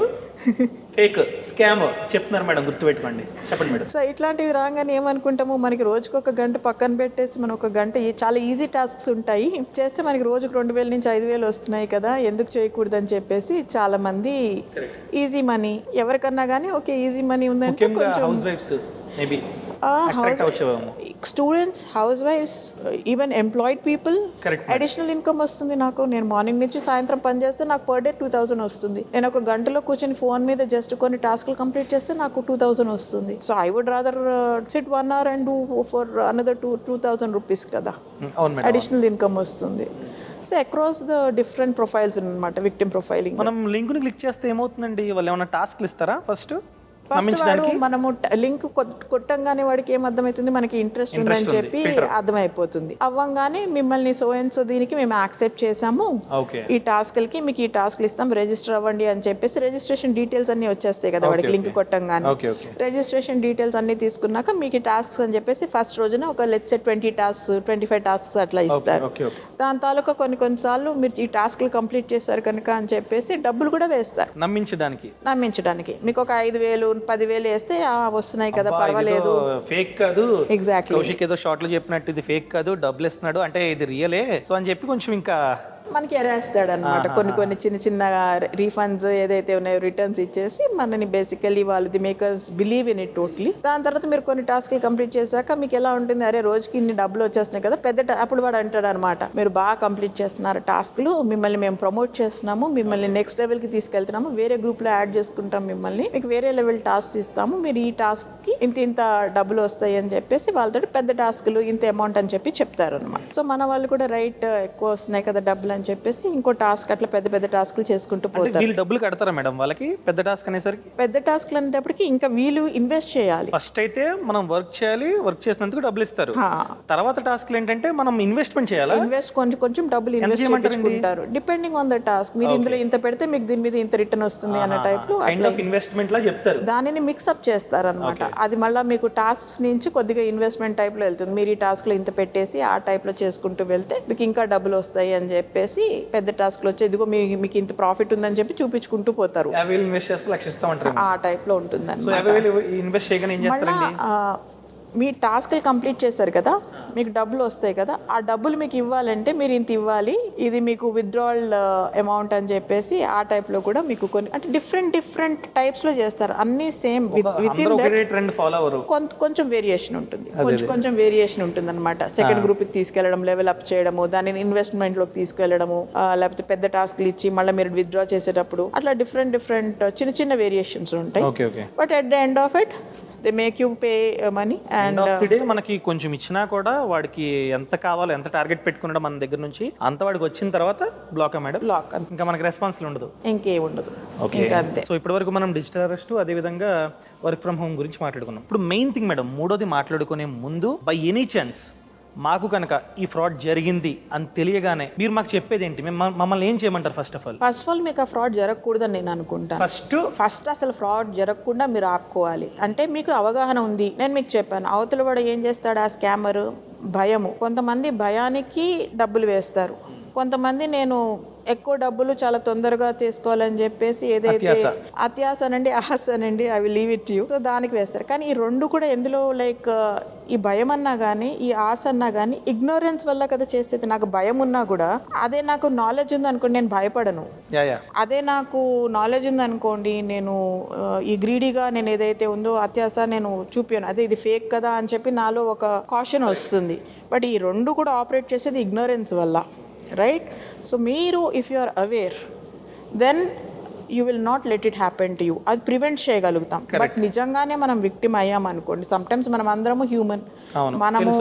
ఫేక్ స్కామ్ చెప్తున్నారు మేడం, గుర్తుపెట్టుకోండి. చెప్పండి మేడం. సో ఇట్లాంటివి రాగానే ఏమనుకుంటాము, మనకి రోజుకు 1 గంట పక్కన పెట్టేసి మనం 1 గంట చాలా ఈజీ టాస్క్స్ ఉంటాయి చేస్తే మనకి రోజుకు 2,000 నుంచి 5,000 వస్తున్నాయి కదా, ఎందుకు చేయకూడదు అని చెప్పేసి చాలా మంది ఈజీ మనీ ఎవరికన్నా కానీ ఓకే ఈజీ మనీ ఉందంటే స్టూడెంట్స్, హౌస్ వైఫ్స్, even employed people additional income వస్తుంది నాకు. నేను మార్నింగ్ నుంచి సాయంత్రం పని చేస్తే నాకు పర్ డే 2,000 వస్తుంది. నేను 1 గంటలో కూర్చొని ఫోన్ మీద జస్ట్ కొన్ని టాస్క్లు కంప్లీట్ చేస్తే నాకు 2,000 వస్తుంది. So I would rather sit 1 hour and do for another 2,000 rupees కదా, అడిషనల్ ఇన్కమ్ వస్తుంది. So across the different profiles అన్నమాట. Victim profiling. మనం లింక్ ని క్లిక్ చేస్తే ఏమవుతుందండి? వాళ్ళు ఏమైనా టాస్క్లు ఇస్తారా? ఫస్ట్ మనము లింక్ కొట్టంగానే వాడికి ఏం అర్థమవుతుంది, మనకి ఇంట్రెస్ట్ ఉందని చెప్పి అర్థమైపోతుంది. అవ్వంగానే మిమ్మల్ని సో అండ్ సో దీనికి మేము యాక్సెప్ట్ చేసాము, ఈ టాస్క్లకి మీకు ఈ టాస్క్లు ఇస్తాం, రిజిస్టర్ అవ్వండి అని చెప్పేసి రిజిస్ట్రేషన్ డీటెయిల్స్ అన్ని వచ్చేస్తాయి కదా వాడికి లింక్ కొట్టంగానే. రిజిస్ట్రేషన్ డీటెయిల్స్ అన్ని తీసుకున్నాక మీకు ఈ టాస్క్స్ అని చెప్పేసి ఫస్ట్ రోజున ఒక లెట్స్ 20 టాస్క్స్ 25 టాస్క్స్ అట్లా ఇస్తారు. దాని తాలూకా కొన్నిసార్లు మీరు ఈ టాస్క్లు కంప్లీట్ చేశారు కనుక అని చెప్పేసి డబ్బులు కూడా వేస్తారు నమ్మించడానికి. మీకు ఒక 5,000 10,000 వేస్తే వస్తున్నాయి కదా, పర్వాలేదు, ఫేక్ కాదు. ఎగ్జాక్ట్లీ, కౌశిక్ ఏదో షార్ట్ లో చెప్పినట్టు ఇది ఫేక్ కాదు, డబ్బులు ఇస్తున్నాడు అంటే ఇది రియలే సో అని చెప్పి కొంచెం ఇంకా మనకి ఎరేస్తాడు అనమాట. కొన్ని చిన్న చిన్న రీఫండ్స్ ఏదైతే ఉన్నాయో రిటర్న్స్ ఇచ్చేసి మనని బేసికలీ వాళ్ళు the makers believe in it totally. దాని తర్వాత మీరు కొన్ని టాస్క్లు కంప్లీట్ చేశాక మీకు ఎలా ఉంటుంది, అరే రోజుకి ఇన్ని డబ్బులు వచ్చేస్తున్నాయి కదా, అప్పుడు వాడు అంటాడు అనమాట, మీరు బాగా కంప్లీట్ చేస్తున్నారు టాస్క్లు, మిమ్మల్ని మేము ప్రమోట్ చేస్తున్నాము, మిమ్మల్ని నెక్స్ట్ లెవెల్కి తీసుకెళ్తున్నాము, వేరే గ్రూప్లో యాడ్ చేసుకుంటాం, మిమ్మల్ని మీకు వేరే లెవెల్ టాస్క్ ఇస్తాము, మీరు ఈ టాస్క్కి ఇంత డబ్బులు వస్తాయి అని చెప్పేసి వాళ్ళతో పెద్ద టాస్క్లు ఇంత అమౌంట్ అని చెప్పి చెప్తారు అనమాట. సో మన వాళ్ళు కూడా రైట్ ఎక్కువ వస్తున్నాయి కదా డబ్బులు అని చెప్పేసి ఇంకో టాస్క్ అట్లా పెద్ద టాస్క్లు చేసుకుంటూ పోతారు. వీళ్ళు డబ్బులు కడతారా మేడం వాళ్ళకి పెద్ద టాస్క్ అనేసరికి? పెద్ద టాస్క్లు అనేటప్పటికి ఇంకా వీళ్ళు ఇన్వెస్ట్ చేయాలి. ఫస్ట్ అయితే మనం వర్క్ చేయాలి, వర్క్ చేసినందుకు డబ్బులు ఇస్తారు. తర్వాత టాస్క్లు ఏంటంటే మనం ఇన్వెస్ట్మెంట్ చేయాలి, కొంచెం డబ్బులు ఇన్వెస్ట్ చేసుకుంటారు డిపెండింగ్ ఆన్ ద టాస్క్. మీరు ఇందులో ఇంత పెడితే మీకు దీని మీద ఇంత రిటర్న్ వస్తుంది అన్న టైప్ లో ఇన్వెస్ట్మెంట్ లా చెప్తారు. దానిని మిక్స్అప్ చేస్తారు అనమాట. అది మళ్ళీ మీకు టాస్క్ నుంచి కొద్దిగా ఇన్వెస్ట్మెంట్ టైప్ లో వెళ్తుంది. మీరు ఈ టాస్క్ లో ఇంత పెట్టేసి ఆ టైప్ లో చేసుకుంటూ వెళ్తే మీకు ఇంకా డబ్బులు వస్తాయి అని చెప్పేసి పెద్ద టాస్క్ లో వచ్చి ఇదిగో మీకు ఇంత ప్రాఫిట్ ఉందని చెప్పి చూపించుకుంటూ పోతారు. ఇన్వెస్ట్ చేస్తే లక్షిస్తామంటారు, ఆ టైప్ లో ఉంటుంది. ఇన్వెస్ట్ చేయగానే ఏం చేస్తారండి, మీ టాస్క్లు కంప్లీట్ చేశారు కదా, మీకు డబ్బులు వస్తాయి కదా, ఆ డబ్బులు మీకు ఇవ్వాలంటే మీరు ఇంత ఇవ్వాలి, ఇది మీకు విత్డ్రావల్ అమౌంట్ అని చెప్పేసి ఆ టైప్లో కూడా మీకు కొన్ని అంటే డిఫరెంట్ టైప్స్లో చేస్తారు. అన్నీ సేమ్ విత్ ఇన్ దట్ కొంచెం వేరియేషన్ ఉంటుంది, కొంచెం వేరియేషన్ ఉంటుంది అనమాట. సెకండ్ గ్రూప్కి తీసుకెళ్లడం, లెవెల్ అప్ చేయడము, దానిని ఇన్వెస్ట్మెంట్లోకి తీసుకెళ్లడము, లేకపోతే పెద్ద టాస్క్లు ఇచ్చి మళ్ళీ మీరు విత్డ్రా చేసేటప్పుడు అట్లా డిఫరెంట్ చిన్న వేరియేషన్స్ ఉంటాయి. But at the end of it they make you pay money. And మనకి కొంచెం ఇచ్చినా కూడా వాడికి ఎంత కావాలో, ఎంత టార్గెట్ పెట్టుకున్నాడో మన దగ్గర నుంచి అంత వాడికి వచ్చిన తర్వాత బ్లాక్ మేడం, బ్లాక్, ఇంకా మనకి రెస్పాన్సిబుల్ ఉండదు, ఇంకేం ఉండదు. ఇంకా అంతే. సో ఇప్పటి వరకు మనం డిజిటల్ అరెస్ట్, అదే విధంగా వర్క్ ఫ్రమ్ హోమ్ గురించి మాట్లాడుకున్నాం. ఇప్పుడు మెయిన్ థింగ్ మేడం, మూడోది మాట్లాడుకునే ముందు, బై ఎనీ ఛాన్స్ మాకు కనుక ఈ ఫ్రాడ్ జరిగింది అని తెలియగానే మీరు మాకు చెప్పేది ఏంటి, మమ్మల్ని ఏం చేయమంటారు? ఫస్ట్ ఆఫ్ ఆల్ మీకు ఆ ఫ్రాడ్ జరగకూడదని నేను అనుకుంటాను. ఫస్ట్ అసలు ఫ్రాడ్ జరగకుండా మీరు ఆపుకోవాలి. అంటే మీకు అవగాహన ఉంది, నేను మీకు చెప్పాను, అవతల వాడు ఏం చేస్తాడు, ఆ స్కామర్ భయము. కొంతమంది భయానికి డబ్బులు వేస్తారు, కొంతమంది నేను ఎక్కువ డబ్బులు చాలా తొందరగా తీసుకోవాలని చెప్పేసి ఏదైతే అత్యాసనండి, ఆశనండి, I will leave it you, so దానికి వేస్తారు. కానీ ఈ రెండు కూడా ఎందులో లైక్ ఈ భయం అన్నా కానీ, ఈ ఆశ అన్నా కానీ ఇగ్నోరెన్స్ వల్ల కదా చేసేది. నాకు భయం ఉన్నా కూడా అదే నాకు నాలెడ్జ్ ఉంది అనుకోండి, నేను భయపడను. అదే నాకు నాలెడ్జ్ ఉంది అనుకోండి, నేను ఈ గ్రీడీగా నేను ఏదైతే ఉందో అత్యాస నేను చూపాను, అదే ఇది ఫేక్ కదా అని చెప్పి నాలో ఒక కాషన్ వస్తుంది. బట్ ఈ రెండు కూడా ఆపరేట్ చేసేది ఇగ్నోరెన్స్ వల్ల, రైట్? సో మీరు if you are aware, then you will not let it happen to you. అది ప్రివెంట్ చేయగలుగుతాం. బట్ నిజంగానే మనం విక్టిమ్ అయ్యాం అనుకోండి, సమ్టైమ్స్ మనం అందరము హ్యూమన్, మనము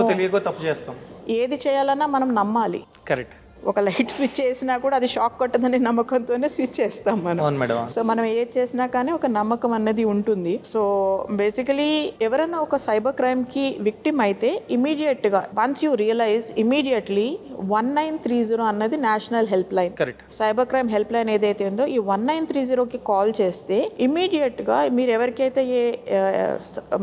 తప్పు చేస్తాం. ఏది చేయాలన్నా మనం నమ్మాలి. కరెక్ట్. ఒక లైట్ స్విచ్ చేసినా కూడా అది షాక్ కొట్టదని నమ్మకంతోనే స్విచ్ చేస్తాం మనం. సో మనం ఏది చేసినా కానీ ఒక నమ్మకం అన్నది ఉంటుంది. సో బేసికలీ ఎవరైనా ఒక సైబర్ క్రైమ్కి విక్టిమ్ అయితే ఇమీడియట్గా వన్స్ యూ రియలైజ్, ఇమీడియట్లీ 1930 అన్నది national help line, cyber crime help line ఏదైతే ఉందో ఈ 1930కి కాల్ చేస్తే ఇమీడియట్గా మీరు ఎవరికైతే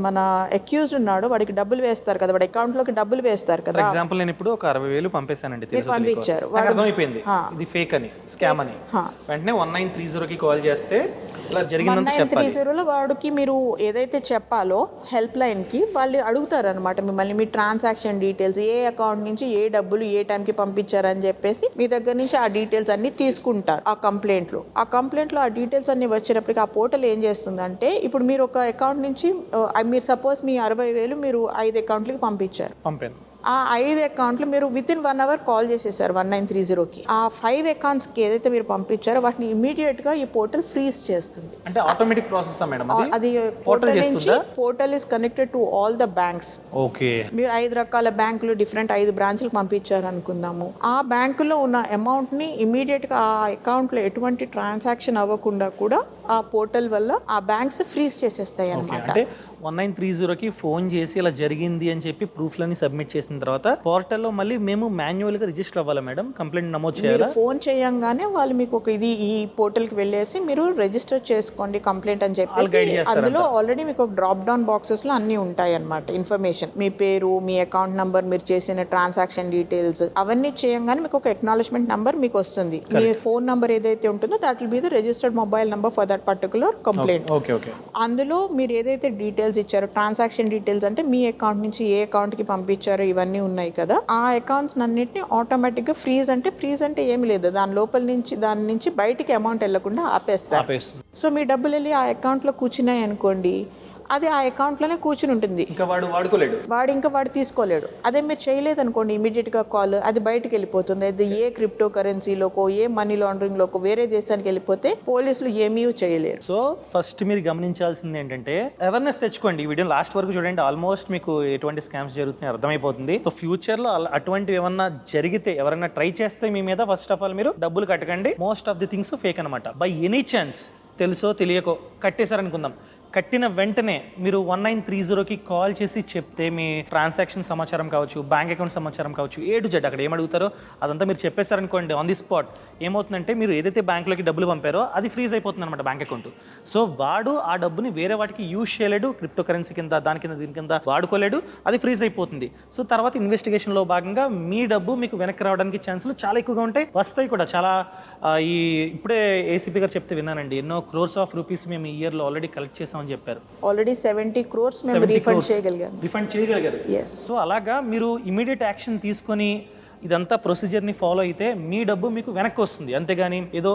మన అక్యూజ్డ్ ఉన్నాడో వాడికి డబ్బులు వేస్తారు కదా, వాడి అకౌంట్లోకి డబ్బులు వేస్తారు కదా. ఎగ్జాంపుల్ నేను ఇప్పుడు ఒక 60,000 పంపేశానండి, పంపించారు, అర్థమైపోయింది ఇది ఫేక్ అని, స్కామ్ అని. వెంటనే 1930కి కాల్ చేస్తే ఇలా జరిగిందంతా చెప్పాలి. 1930లో వాడికి మీరు ఏదైతే చెప్పాలో హెల్ప్ లైన్ కి వాళ్ళు అడుగుతారు అనమాట మిమ్మల్ని, మీ ట్రాన్సాక్షన్ డీటెయిల్స్, ఏ అకౌంట్ నుంచి ఏ డబ్బులు ఏ టైంకి పంపించారని చెప్పేసి మీ దగ్గర నుంచి ఆ డీటెయిల్స్ అన్ని తీసుకుంటారు. ఆ కంప్లైంట్లో ఆ డీటెయిల్స్ అన్ని వచ్చేటప్పటికి ఆ పోర్టల్ ఏం చేస్తుందంటే, ఇప్పుడు మీరు ఒక అకౌంట్ నుంచి మీరు సపోజ్ మీ 60,000 మీరు 5 అకౌంట్లకి పంపించారు, ఆ 5 అకౌంట్లు మీరు విత్ ఇన్ 1 అవర్ కాల్ చేసేసారు 1930కి. ఆ 5 అకౌంట్స్కి ఏదైతే మీరు పంపించారో వాటిని ఇమీడియట్ గా ఈ పోర్టల్ ఫ్రీజ్ చేస్తుంది. అంటే ఆటోమేటిక్ ప్రాసెస్ మేడం అది portal is connected to all the banks. Okay, మీరు 5 రకాల బ్యాంకులు డిఫరెంట్ 5 బ్రాంచ్లు పంపించారు అనుకుందాము, ఆ బ్యాంకులో ఉన్న అమౌంట్ ని ఇమీడియట్ గా ఆ అకౌంట్ లో ఎటువంటి ట్రాన్సాక్షన్ అవ్వకుండా కూడా ఆ పోర్టల్ వల్ల ఆ బ్యాంక్స్ ఫ్రీజ్ చేసేస్తాయి అన్నమాట. 1930కి ఫోన్ చేసి ఇలా జరిగింది అని చెప్పి ప్రూఫ్లని సబ్మిట్ చేసిన తర్వాత పోర్టల్లో మళ్ళీ మేము మాన్యువల్గా రిజిస్టర్ అవ్వాలా మేడం, కంప్లైంట్ నమోదు చేయాలా? ఫోన్ చేయంగానే వాళ్ళు మీకు ఒక ఈ పోర్టల్కి వెళ్ళేసి మీరు రిజిస్టర్ చేసుకోండి కంప్లైంట్ అని చెప్పి, అందులో ఆల్రెడీ మీకు ఒక డ్రాప్ డౌన్ బాక్సెస్లో అన్నీ ఉంటాయి అన్నమాట ఇన్ఫర్మేషన్, మీ పేరు, మీ అకౌంట్ నంబర్, మీరు చేసిన ట్రాన్సాక్షన్ డీటెయిల్స్ అవన్నీ చేయంగానే మీకు ఒక అక్నాలెడ్జ్మెంట్ నంబర్ మీకు వస్తుంది. మీ ఫోన్ నంబర్ ఏదైతే ఉంటుందో that will be the registered mobile number for that particular complaint. అందులో మీరు ఏదైతే డీటెయిల్స్ డీటెయిల్స్ ఇచ్చారు, ట్రాన్సాక్షన్ డీటెయిల్స్ అంటే మీ అకౌంట్ నుంచి ఏ అకౌంట్కి పంపించారో ఇవన్నీ ఉన్నాయి కదా, ఆ అకౌంట్స్ అన్నింటినీ ఆటోమేటిక్గా ఫ్రీజ్ అంటే ఏమి లేదు, దాని నుంచి బయటికి అమౌంట్ వెళ్లకుండా ఆపేస్తారు. సో మీ డబ్బులు వెళ్ళి ఆ అకౌంట్లో కూర్చున్నాయి అనుకోండి, అది ఆ అకౌంట్లోనే కూర్చుని ఉంటుంది, వాడు తీసుకోలేడు. అదే మీరు చేయలేదు అనుకోండి, ఇమీడియట్గా కాల్ అది బయటకు వెళ్ళిపోతుంది. అది ఏ క్రిప్టో కరెన్సీలోకో ఏ మనీ లాండరింగ్లోకో వేరే దేశానికి వెళ్ళిపోతే పోలీసులు ఏమీ చేయలేరు. సో ఫస్ట్ మీరు గమనించాల్సింది ఏంటంటే అవేర్నెస్ తెచ్చుకోండి. ఈ వీడియో లాస్ట్ వరకు చూడండి, ఆల్మోస్ట్ మీకు ఎటువంటి స్కామ్స్ జరుగుతున్నాయి అర్థమైపోతుంది. సో ఫ్యూచర్లో అటువంటివి ఏమన్నా జరిగితే, ఎవరైనా ట్రై చేస్తే మీ మీద ఫస్ట్ ఆఫ్ ఆల్ మీరు డబ్బులు కట్టకండి. Most of the things fake అనమాట. బై ఎనీ ఛాన్స్ తెలుసో తెలియకో కట్టేశారనుకుందాం, కట్టిన వెంటనే మీరు 1930కి కాల్ చేసి చెప్తే మీ ట్రాన్సాక్షన్ సమాచారం కావచ్చు, బ్యాంక్ అకౌంట్ సమాచారం కావచ్చు, A to Z అక్కడ ఏం అడుగుతారో అదంతా మీరు చెప్పేశారనుకోండి, ఆన్ ది స్పాట్ ఏమవుతుందంటే మీరు ఏదైతే బ్యాంకులోకి డబ్బులు పంపారో అది ఫ్రీజ్ అయిపోతుంది అనమాట బ్యాంక్ అకౌంట్. సో వాడు ఆ డబ్బుని వేరే వాటికి యూజ్ చేయలేడు, క్రిప్టో కరెన్సీ కింద దాని కింద దీని కింద వాడుకోలేడు, అది ఫ్రీజ్ అయిపోతుంది. సో తర్వాత ఇన్వెస్టిగేషన్లో భాగంగా మీ డబ్బు మీకు వెనక్కి రావడానికి ఛాన్సులు చాలా ఎక్కువగా ఉంటాయి, వస్తాయి కూడా. చాలా ఇప్పుడే ఏసీపీ గారు చెప్తే విన్నానండి, ఎన్నో క్రోర్స్ ఆఫ్ రూపీస్ మేము ఈ ఇయర్లో ఆల్రెడీ కలెక్ట్ చేసామని చెప్పారు. ఆల్రెడీ 70 crores మేము రిఫండ్ చేయగలిగారు. సో అలాగా మీరు ఇమీడియట్ యాక్షన్ తీసుకొని ఇదంతా ప్రొసీజర్ని ఫాలో అయితే మీ డబ్బు మీకు వెనక్కి వస్తుంది. అంతేగాని ఏదో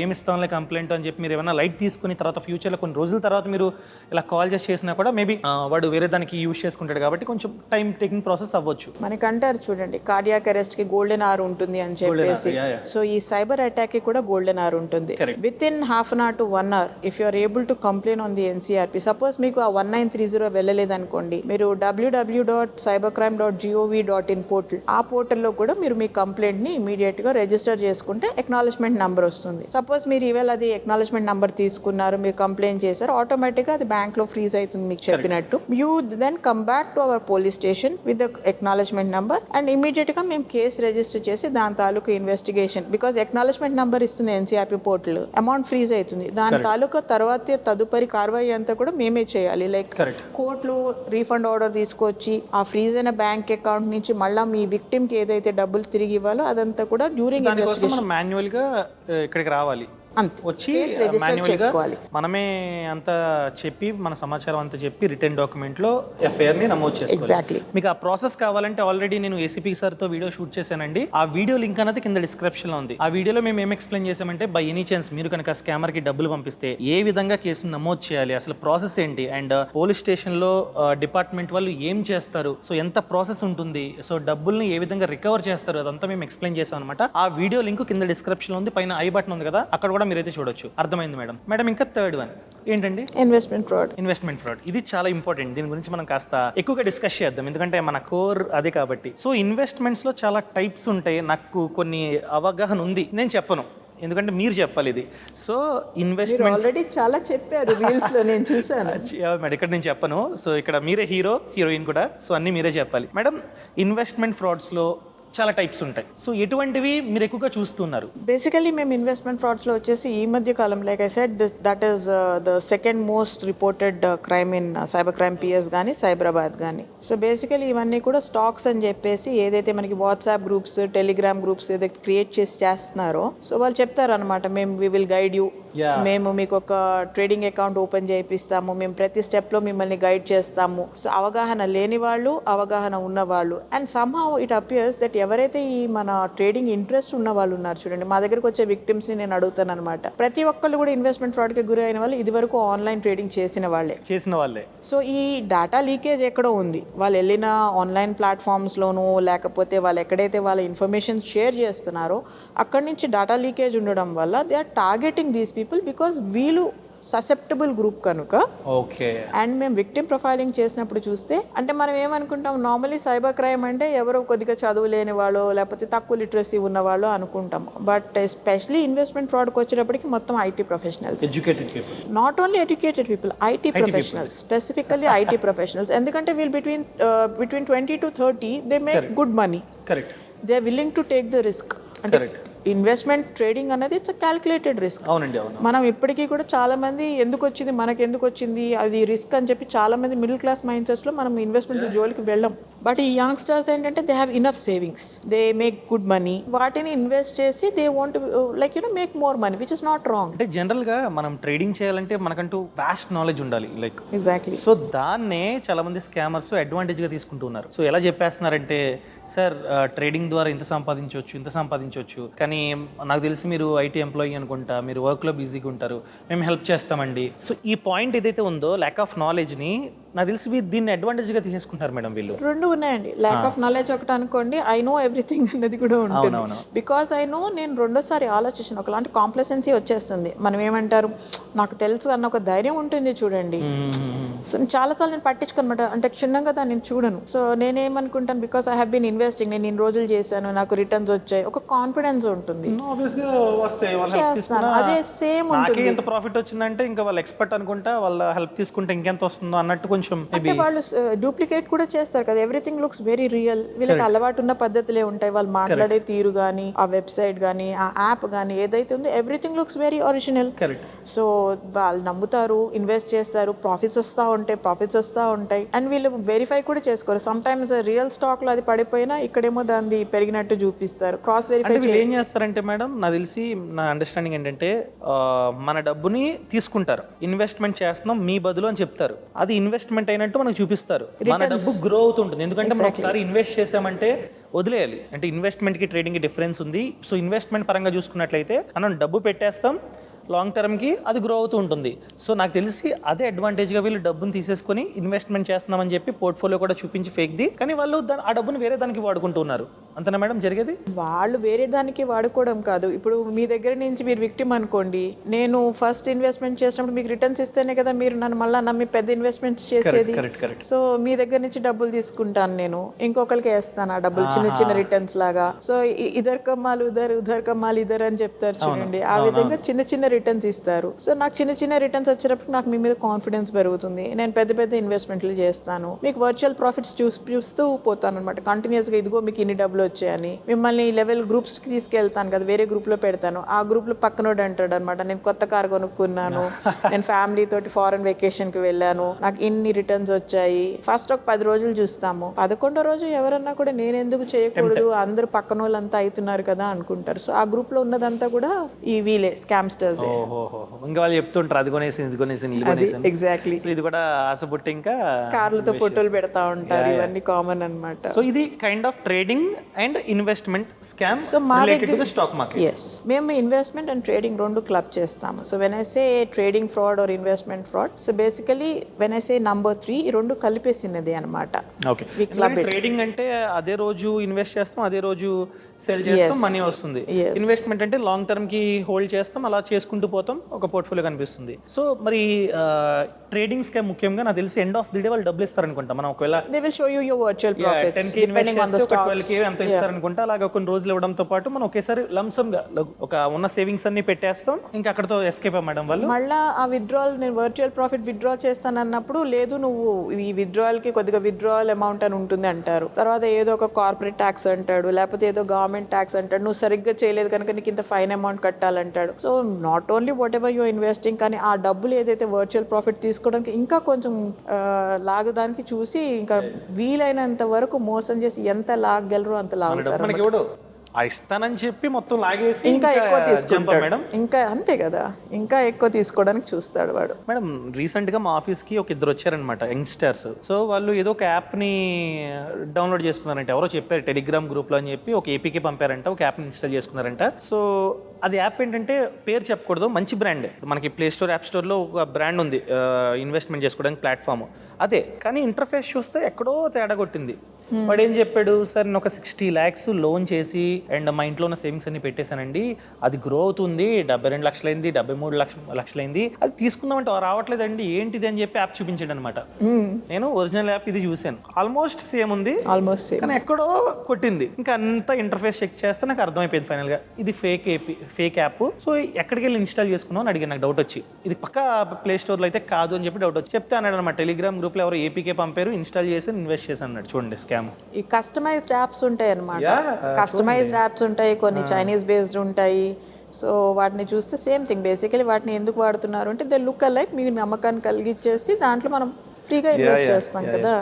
ఏమిస్తాంలే కంప్లైంట్ అని చెప్పి మీరు ఏమైనా లైట్ తీసుకుని తర్వాత ఫ్యూచర్లో కొన్ని రోజుల తర్వాత మీరు ఇలా కాల్ చేసినా కూడా మేబీ వాడు వేరే దానికి యూజ్ చేసుకుంటాడు కాబట్టి కొంచెం టైం టేకింగ్ ప్రాసెస్ అవ్వచ్చు. మనకంటారు చూడండి, కార్డియాక్ అరెస్ట్ కి గోల్డెన్ అవర్ ఉంటుంది అని చెప్పేసి. సో ఈ సైబర్ అటాక్ కి కూడా గోల్డెన్ అవర్ ఉంటుంది. Within half an hour to 1 hour if you are able to complaint on the NCRP. Suppose మీకు ఆ 1930 వెళ్ళలేదు అనుకోండి, మీరు www.cybercrime.gov.in పోర్టల్, ఆ పోర్టల్లో కూడా మీరు మీ కంప్లైంట్ ని ఇమీడియట్ గా రిజిస్టర్ చేసుకుంటే ఎక్నాలజ్మెంట్ నంబర్ వస్తుంది. సపోజ్ మీరు ఈవేళ అది ఎక్నాలజ్మెంట్ నంబర్ తీసుకున్నారు, మీరు కంప్లైంట్ చేశారు, ఆటోమేటిక్ గా అది బ్యాంక్ లో ఫ్రీజ్ అవుతుంది మీకు చెప్పినట్టు. You then come back to our police station with the acknowledgement number and immediate గా మేము కేసు రిజిస్టర్ చేసి దాని తాలూకు ఇన్వెస్టిగేషన్, బికాస్ ఎక్నాలజ్మెంట్ నంబర్ ఇస్తుంది NCRP పోర్టల్, అమౌంట్ ఫ్రీజ్ అవుతుంది, దాని తాలూకా తర్వాత తదుపరి కార్వాయి అంతా కూడా మేమే చేయాలి. లైక్ కోర్టులో రీఫండ్ ఆర్డర్ తీసుకొచ్చి ఆ ఫ్రీజ్ అయిన బ్యాంక్ అకౌంట్ నుంచి మళ్ళీ మీ విక్టిమ్ కి ఏదైతే డబ్బులు తిరిగి ఇవ్వాలో అదంతా కూడా డ్యూరింగ్ ఇన్వెస్టిగేషన్ మాన్యువల్ గా ఇక్కడికి రావాలి, వచ్చి మనమే అంతా చెప్పి మన సమాచారం అంతా చెప్పి రిటర్న్ డాక్యుమెంట్ లో FIR ని నమోదు చేసుకోవాలి. మీకు ఆ ప్రాసెస్ కావాలంటే ఆల్రెడీ నేను ఏసీపీ సార్ తో వీడియో షూట్ చేశానండి, ఆ వీడియో లింక్ అనేది కింద డిస్క్రిప్షన్ లో ఉంది. ఆ వీడియోలో మేము ఏం ఎక్స్ప్లెయిన్ చేసామంటే బై ఎనీ ఛాన్స్ మీరు కనుక స్కామర్ కి డబ్బులు పంపిస్తే ఏ విధంగా కేసును నమోదు చేయాలి, అసలు ప్రాసెస్ ఏంటి, అండ్ పోలీస్ స్టేషన్ లో డిపార్ట్మెంట్ వాళ్ళు ఏం చేస్తారు, సో ఎంత ప్రాసెస్ ఉంటుంది, సో డబ్బుల్ని ఏ విధంగా రికవర్ చేస్తారు, అదంతా మేము ఎక్స్ప్లెయిన్ చేసాం అనమాట. ఆ వీడియో లింక్ కింద డిస్క్రిప్షన్ లో ఉంది, పైన ఐ బటన్ ఉంది కదా, అక్కడ కూడా మీరైతే చూడొచ్చు. అర్థమైంది మేడం. మేడం ఇంకా థర్డ్ వన్ ఏంటండి? Investment fraud. ఇది చాలా ఇంపార్టెంట్, దీని గురించి మనం కాస్త ఎక్కువగా డిస్కస్ చేద్దాం, ఎందుకంటే మన కోర్ అదే కాబట్టి. సో ఇన్వెస్ట్మెంట్స్ లో చాలా టైప్స్ ఉంటాయి, నాకు కొన్ని అవగాహన ఉంది, నేను చెప్పను ఎందుకంటే మీరు చెప్పాలి ఇది. సో ఇన్వెస్ట్మెంట్ ఆల్రెడీ చాలా చెప్పారు రీల్స్ లో, నేను చూసాను మేడం. ఇక్కడ నేను చెప్పను, సో ఇక్కడ మీరే హీరోయిన్ కూడా, సో అన్ని మీరే చెప్పాలి మేడం. ఇన్వెస్ట్మెంట్ ఫ్రాడ్స్ లో చాలా టైప్స్ ఉంటాయి, సో ఎటువంటివి మీరు ఎక్కువగా చూస్తున్నారు? బేసికలీ మేము ఇన్వెస్ట్మెంట్ ఫ్రాడ్స్లో వచ్చేసి ఈ మధ్య కాలం, like I said, that is the second most reported crime in cyber crime PS కానీ సైబరాబాద్ కానీ. సో బేసికలీ ఇవన్నీ కూడా స్టాక్స్ అని చెప్పేసి ఏదైతే మనకి వాట్సాప్ గ్రూప్స్, టెలిగ్రామ్ గ్రూప్స్ ఏదైతే క్రియేట్ చేస్తున్నారో, సో వాళ్ళు చెప్తారు అనమాట, మేము వి విల్ గైడ్ యూ, మేము మీకు ఒక ట్రేడింగ్ అకౌంట్ ఓపెన్ చేయిస్తాము, మేము ప్రతి స్టెప్లో మిమ్మల్ని గైడ్ చేస్తాము. సో అవగాహన లేని వాళ్ళు, అవగాహన ఉన్న వాళ్ళు, and somehow it appears that ఎవరైతే ఈ మన ట్రేడింగ్ ఇంట్రెస్ట్ ఉన్న వాళ్ళు ఉన్నారు చూడండి, మా దగ్గరకు వచ్చే విక్టిమ్స్ ని నేను అడుగుతాను అనమాట, ప్రతి ఒక్కళ్ళు కూడా ఇన్వెస్ట్మెంట్ ఫ్రాడ్ కి గురి అయిన వాళ్ళు ఇది వరకు ఆన్లైన్ ట్రేడింగ్ చేసిన వాళ్ళే. సో ఈ డేటా లీకేజ్ ఎక్కడో ఉంది, వాళ్ళు వెళ్ళిన ఆన్లైన్ ప్లాట్ఫామ్స్ లోనూ లేకపోతే వాళ్ళు ఎక్కడైతే వాళ్ళ ఇన్ఫర్మేషన్ షేర్ చేస్తున్నారో అక్కడి నుంచి డేటా లీకేజ్ ఉండడం వల్ల they are targeting these people, because వీళ్ళు ససెప్టబుల్ గ్రూప్ కనుక. ఓకే. అండ్ మేము విక్టిమ్ ప్రొఫైలింగ్ చేసినప్పుడు చూస్తే, అంటే మనం ఏమనుకుంటాం, నార్మలీ సైబర్ క్రైమ్ అంటే ఎవరో కొద్దిగా చదువు లేని వాళ్ళు లేకపోతే తక్కువ లిటరసీ ఉన్న వాళ్ళు అనుకుంటాం, బట్ ఎస్పెషలీ ఇన్వెస్ట్మెంట్ ఫ్రాడ్కి వచ్చేటప్పటికి మొత్తం IT professionals, educated people, not only educated people, IT professionals, specifically IT professionals, ఎందుకంటే వీళ్ళు between 20 to 30 they make good money. Correct. They are willing to take the risk. అంటే investment trading అనేది it's a calculated risk. అవునండి, అవును. మనం ఇప్పటికీ కూడా చాలా మంది మనకు ఎందుకు వచ్చింది అది రిస్క్ అని చెప్పి చాలా మంది మిడిల్ క్లాస్ మైండ్ సెట్స్ లో మనం ఇన్వెస్ట్మెంట్ జోలికి వెళ్ళం. బట్ ఈ యంగ్స్టర్స్ ఏంటంటే they have enough savings, they make good money, వాటిని ఇన్వెస్ట్ చేసి they want like make more money, which is not wrong. అంటే జనరల్గా మనం ట్రేడింగ్ చేయాలంటే మనకంటూ వాస్ట్ నాలెడ్జ్ ఉండాలి, లైక్ ఎగ్జాక్ట్లీ. సో దాన్నే చాలా మంది స్కామర్స్ అడ్వాంటేజ్గా తీసుకుంటున్నారు. సో ఎలా చెప్పేస్తున్నారంటే, సార్ ట్రేడింగ్ ద్వారా ఇంత సంపాదించవచ్చు, కానీ నాకు తెలిసి మీరు ఐటీ ఎంప్లాయీ అనుకుంటా, మీరు వర్క్లో బిజీగా ఉంటారు, మేము హెల్ప్ చేస్తామండి. సో ఈ పాయింట్ ఏదైతే ఉందో ల్యాక్ ఆఫ్ నాలెడ్జ్ని నాకు తెలిసి దీన్ని అడ్వాంటేజ్గా తీసుకుంటారు మేడం వీళ్ళు. రెండు ఉన్నాయండి, ల్యాక్ ఆఫ్ నాలెడ్జ్ ఒకటి అనుకోండి, ఐ నో ఎవ్రీథింగ్ అన్నది కూడా ఉంటుంది. బికాస్ ఐ నో, నేను రెండోసారి ఆలోచించిన ఒకలాంటి కాంప్లసెన్సీ వచ్చేస్తుంది. మనం ఏమంటారు, నాకు తెలుసు అన్న ఒక ధైర్యం ఉంటుంది చూడండి. సో చాలాసార్లు నేను పట్టించుకోనమాట, అంటే క్షుణ్ణంగా దాన్ని నేను చూడను. సో నేనేమనుకుంటాను, because I have been investing, నేను ఇన్ని రోజులు చేశాను, నాకు రిటర్న్స్ వచ్చాయి, ఒక కాన్ఫిడెన్స్ ఉంటుంది, చేస్తాను. అదే సేమ్ ఉంటుంది. ఎంత ప్రాఫిట్ వచ్చిందంటే ఇంకా వాళ్ళు ఎక్స్పర్ట్ అనుకుంటా, వాళ్ళ హెల్ప్ తీసుకుంటే ఇంకెంత వస్తుందో అన్నట్టు కొంచెం అంటే వాళ్ళు డూప్లికేట్ కూడా చేస్తారు కదా. Everything looks very real. వీళ్ళకి అలవాటు ఉన్న పద్ధతులే ఉంటాయి, వాళ్ళు మాట్లాడే తీరు కానీ, ఆ వెబ్సైట్ కానీ, ఆ యాప్ కానీ ఏదైతే ఉందో everything looks very original. So వాళ్ళు నమ్ముతారు, ఇన్వెస్ట్ చేస్తారు, ప్రాఫిట్స్ వస్తూ ఉంటాయి అండ్ వీళ్ళు వెరిఫై కూడా చేసుకోరు. సమ్ టైమ్స్ రియల్ స్టాక్ లో అది పడిపోయినా ఇక్కడేమో దాన్ని పెరిగినట్టు చూపిస్తారు. క్రాస్ వెరిఫై ఏం చేస్తారంటే మేడం, నాకు తెలిసి నా అండర్స్టాండింగ్ ఏంటంటే, మన డబ్బుని తీసుకుంటారు, ఇన్వెస్ట్మెంట్ చేస్తున్నాం మీ బదులు అని చెప్తారు, అది ఇన్వెస్ట్మెంట్ అయినట్టు మనకు చూపిస్తారు, మన డబ్బు గ్రో అవుతుంటుంది. ఎందుకంటే మనం ఒకసారి ఇన్వెస్ట్ చేసామంటే వదిలేయాలి. అంటే ఇన్వెస్ట్మెంట్కి ట్రేడింగ్కి డిఫరెన్స్ ఉంది. సో ఇన్వెస్ట్మెంట్ పరంగా చూసుకున్నట్లయితే మనం డబ్బు పెట్టేస్తాం, లాంగ్ టర్మ్కి అది గ్రో అవుతూ ఉంటుంది. సో నాకు తెలిసి అదే అడ్వాంటేజ్గా వీళ్ళు డబ్బును తీసేసుకొని ఇన్వెస్ట్మెంట్ చేస్తున్నామని చెప్పి పోర్ట్ఫోలియో కూడా చూపించి ఫేక్ది, కానీ వాళ్ళు ఆ డబ్బును వేరే దానికి వాడుకుంటున్నారు. అంతేనా మేడం జరిగేది? వాళ్ళు వేరే దానికి వాడుకోవడం కాదు. ఇప్పుడు మీ దగ్గర నుంచి మీరు విక్టిమ్ అనుకోండి, నేను ఫస్ట్ ఇన్వెస్ట్మెంట్ చేసినప్పుడు మీకు రిటర్న్స్ ఇస్తేనే కదా మీరు నన్ను మళ్ళీ నమ్మి పెద్ద ఇన్వెస్ట్మెంట్స్ చేసేది. సో మీ దగ్గర నుంచి డబ్బులు తీసుకుంటాను, నేను ఇంకొకరికి వేస్తాను ఆ డబ్బులు, చిన్న చిన్న రిటర్న్స్ లాగా. సో ఇదర్ కమ్మాలు ఉదర్ కమ్మాలు ఇదర్ అని చెప్తారు చూడండి, ఆ విధంగా చిన్న చిన్న రిటర్న్స్ ఇస్తారు. సో నాకు చిన్న చిన్న రిటర్న్స్ వచ్చేటప్పుడు నాకు మీ మీద కాన్ఫిడెన్స్ పెరుగుతుంది, నేను పెద్ద పెద్ద ఇన్వెస్ట్మెంట్లు చేస్తాను, మీకు వర్చువల్ ప్రాఫిట్స్ చూస్తూ పోతాను అనమాట కంటిన్యూస్ గా. ఇదిగో మీకు ఇన్ని డబ్బులు వచ్చాయని మిమ్మల్ని లెవెల్ గ్రూప్స్ కి తీసుకెళ్తాను కదా, వేరే గ్రూప్ లో పెడతాను. ఆ గ్రూప్ లో పక్కనోడు అంటాడు అనమాట, నేను కొత్త కార్ కొనుక్కున్నాను, నేను ఫ్యామిలీ తోటి ఫారెన్ వెకేషన్ కి వెళ్ళాను, నాకు ఇన్ని రిటర్న్స్ వచ్చాయి. ఫస్ట్ ఒక 10 రోజులు చూస్తాము, 11వ రోజు ఎవరన్నా కూడా నేను ఎందుకు చేయకూడదు, అందరూ పక్కన వాళ్ళంతా అవుతున్నారు కదా అనుకుంటారు. సో ఆ గ్రూప్ లో ఉన్నదంతా కూడా ఈ వీలే స్కామ్స్టర్స్. ఇంకా వాళ్ళు చెప్తుంటారు అది కొనేసి ఇది కొనేసి ఎగ్జాక్ట్లీ. సో ఇది కూడా ఆశపుట్టి ఇంకా కార్లతో ఫోటోలు పెడతా ఉంటారు, ఇవన్నీ కామన్ అన్నమాట. సో ఇది kind of trading and investment scam so మా related to the stock market. yes, మేము ఇన్వెస్ట్మెంట్ అండ్ ట్రేడింగ్ రెండు క్లబ్ చేస్తాము. So when I say trading fraud or investment fraud, so basically when I say number 3 ఈ రెండు కలిపేసినది అనమాట. Okay, trading అంటే అదే రోజు ఇన్వెస్ట్ చేస్తాం, అదే రోజు సెల్ చేస్తాం, మనీ వస్తుంది. ఇన్వెస్ట్మెంట్ అంటే లాంగ్ టర్మ్ కి హోల్డ్ చేస్తాం, అలా చేసుకుంటూ పోతాం, ఒక పోర్ట్ఫోలియో కనిపిస్తుంది. సో మరి ట్రేడింగ్ స్కామ్ ముఖ్యంగా నాకు తెలిసి ఎండ్ ఆఫ్ ది డే వాళ్ళు డబ్బులు ఇస్తారనుకుంటా. మనం ఒకవేళ they will show you your virtual profits 10K depending on the stocks. 12K ఎంత ఇస్తారనుకుంటా. అలాగా కొన్ని రోజులు ఇవ్వడంతో పాటు మనం ఒకేసారి లంసమ్ గా ఒక ఉన్న సేవింగ్స్ అన్ని పెట్టేస్తాం, ఇంకా అక్కడతో ఎస్కేప్ అవ్వడం వాళ్ళు. మళ్ళీ ఆ విత్డ్రాల్, నేను వర్చువల్ ప్రాఫిట్ విత్డ్రా చేస్తాను అన్నప్పుడు, లేదు నువ్వు ఈ విత్డ్రాల్ కి కొద్దిగా విత్డ్రావల్ అమౌంట్ అని ఉంటుంది అంటారు. తర్వాత ఏదో ఒక కార్పొరేట్ ట్యాక్స్ అంటాడు, లేకపోతే ఏదో గవర్నమెంట్ ట్యాక్స్ అంటాడు, నువ్వు సరిగ్గా చేయలేదు కనుక నీకు ఇంత ఫైన్ అమౌంట్ కట్టాలంటాడు. So not only whatever you're investing, కానీ ఆ డబ్బులు ఏదైతే వర్చువల్ ప్రాఫిట్ తీసుకోవడానికి ఇంకా కొంచెం లాగడానికి చూసి, ఇంకా వీలైనంత వరకు మోసం చేసి ఎంత లాగగలరో అంత లాగుతారు. ఇస్తానని చెప్పి మొత్తం లాగేసి ఇంకా ఎక్కువ తీసుకుంటాడు మేడం. ఇంకా అంతే కదా, ఇంకా ఎక్కువ తీసుకోవడానికి చూస్తాడు వాడు. మేడం రీసెంట్ గా మా ఆఫీస్ కి ఒక ఇద్దరు వచ్చారనమాట, యంగ్స్టర్స్. సో వాళ్ళు ఏదో ఒక యాప్ ని డౌన్లోడ్ చేసుకున్నారంట, ఎవరో చెప్పారు టెలిగ్రామ్ గ్రూప్ లో అని చెప్పి, ఒక ఏపీకి పంపారంట, ఒక యాప్ ని ఇన్స్టాల్ చేసుకున్నారంట. సో అది యాప్ ఏంటంటే, పేరు చెప్పకూడదు, మంచి బ్రాండ్, మనకి ప్లే స్టోర్ యాప్ స్టోర్ లో ఒక బ్రాండ్ ఉంది ఇన్వెస్ట్మెంట్ చేసుకోవడానికి ప్లాట్ఫామ్ అదే, కానీ ఇంటర్ఫేస్ చూస్తే ఎక్కడో తేడా కొట్టింది. వాడు ఏం చెప్పాడు, సార్ నేను ఒక 60 lakhs లోన్ చేసి అండ్ మా ఇంట్లో ఉన్న సేవింగ్స్ అన్ని పెట్టేశానండి, అది గ్రో అవుతుంది, 72 లక్షలైంది, 73 లక్షలైంది, అది తీసుకుందామంటే రావట్లేదండి, ఏంటిది అని చెప్పి యాప్ చూపించాడు అనమాట. నేను ఒరిజినల్ యాప్ ఇది చూశాను, ఆల్మోస్ట్ సేమ్ ఉంది, కానీ ఎక్కడో కొట్టింది. ఇంకా అంతా ఇంటర్ఫేస్ చెక్ చేస్తే నాకు అర్థమైపోయింది ఫైనల్ గా, ఇది ఫేక్ యాప్. సో ఎక్కడికి వెళ్ళి ఇన్స్టాల్ చేసుకున్నావు అని అడిగాను, నాకు డౌట్ వచ్చి, ఇది పక్కా ప్లే స్టోర్ లో అయితే కాదు అని చెప్పి డౌట్ వచ్చి చెప్తే అన్నాడు అనమాట, టెలిగ్రామ్ గ్రూప్ లో ఎవరో ఏపీకే పంపారు, ఇన్స్టాల్ చేసి ఇన్వెస్ట్ చేసి అన్నాడు. చూడండి స్కామ్. ఈ కస్టమైజ్డ్ యాప్స్ ఉంటాయి అన్నమాట, కస్టమైజ్డ్ యాప్స్ ఉంటాయి, కొన్ని చైనీస్ బేస్డ్ ఉంటాయి. సో వాటిని చూస్తే సేమ్ థింగ్, బేసికలీ వాటిని ఎందుకు వాడుతున్నారు అంటే దే లుక్ అలైక్, మీ నమ్మకాన్ని కలిగించేసి దాంట్లో మనం ఫ్రీగా ఇన్వెస్ట్ చేస్తాం కదా.